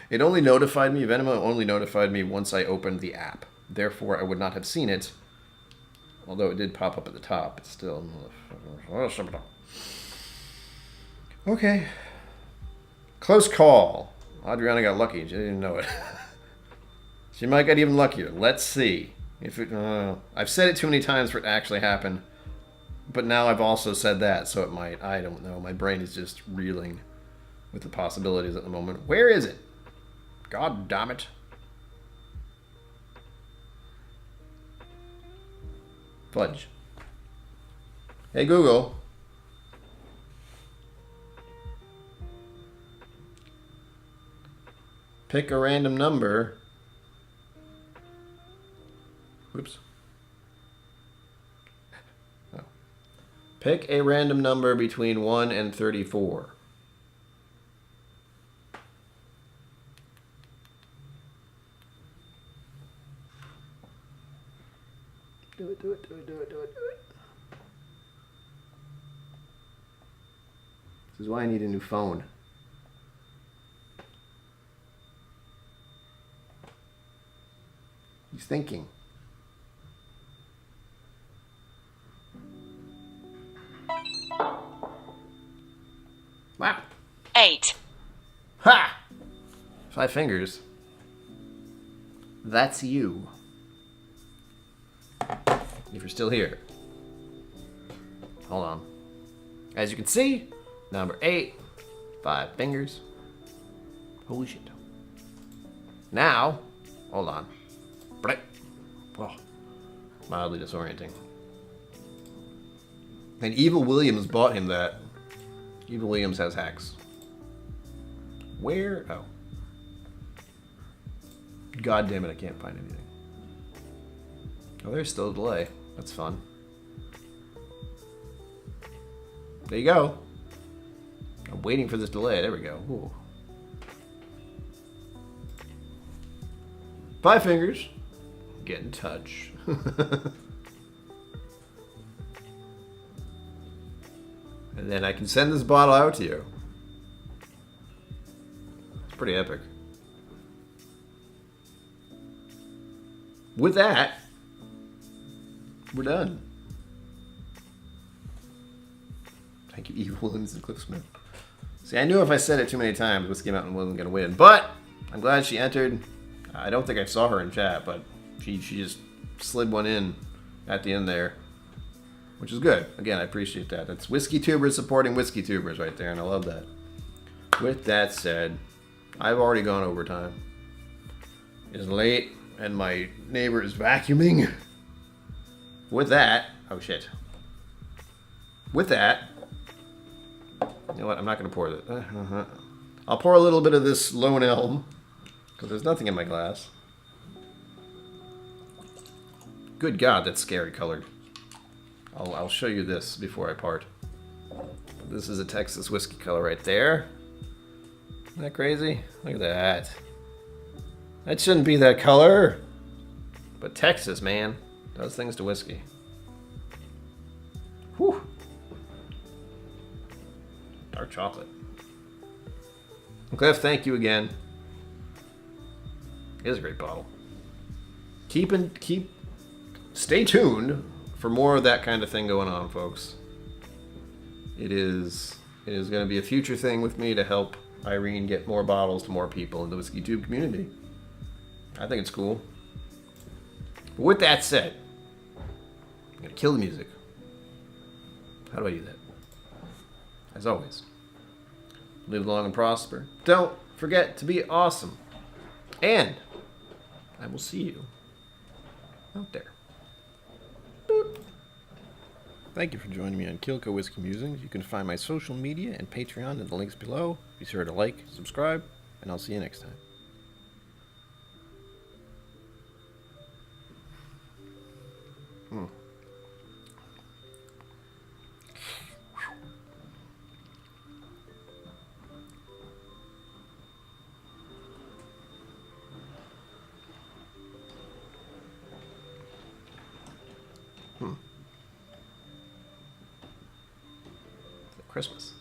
It only notified me, Venimo only notified me once I opened the app. Therefore, I would not have seen it. Although it did pop up at the top, it's still... Okay. Close call. Adriana got lucky. She didn't know it. She might get even luckier. Let's see. If it, I've said it too many times for it to actually happen. But now I've also said that, so it might. I don't know. My brain is just reeling with the possibilities at the moment. Where is it? God damn it. Fudge. Hey, Google. Pick a random number. Whoops. Oh. Pick a random number between 1 and 34. Do it, do it, do it, do it, do it, do it. This is why I need a new phone. He's thinking. Wow. 8. Ha! 5 fingers. That's you. If you're still here. Hold on. As you can see, number 8, 5 fingers. Holy shit. Now, hold on. Oh, mildly disorienting. And Evil Williams bought him that. Evil Williams has hacks. Where? Oh. God damn it, I can't find anything. Oh, there's still a delay. That's fun. There you go. I'm waiting for this delay. There we go. Ooh. 5 fingers. Get in touch. And then I can send this bottle out to you. It's pretty epic. With that, we're done. Thank you, Evil Williams and Cliff Smith. See, I knew if I said it too many times, Whiskey Mountain wasn't going to win. But I'm glad she entered. I don't think I saw her in chat, but She just slid one in at the end there, which is good. Again, I appreciate that. That's Whiskey Tubers supporting Whiskey Tubers right there, and I love that. With that said, I've already gone overtime. It's late, and my neighbor is vacuuming. With that, oh shit. With that, you know what? I'm not going to pour it. I'll pour a little bit of this Lone Elm, because there's nothing in my glass. Good God, that's scary colored. I'll show you this before I part. This is a Texas whiskey color right there. Isn't that crazy? Look at that. That shouldn't be that color. But Texas, man, does things to whiskey. Whew. Dark chocolate. Cliff, thank you again. It is a great bottle. Stay tuned for more of that kind of thing going on, folks. It is going to be a future thing with me to help Irene get more bottles to more people in the WhiskeyTube community. I think it's cool. But with that said, I'm going to kill the music. How do I do that? As always, live long and prosper. Don't forget to be awesome. And I will see you out there. Boop. Thank you for joining me on KillCo Whiskey Musings. You can find my social media and Patreon in the links below. Be sure to like, subscribe, and I'll see you next time. Christmas.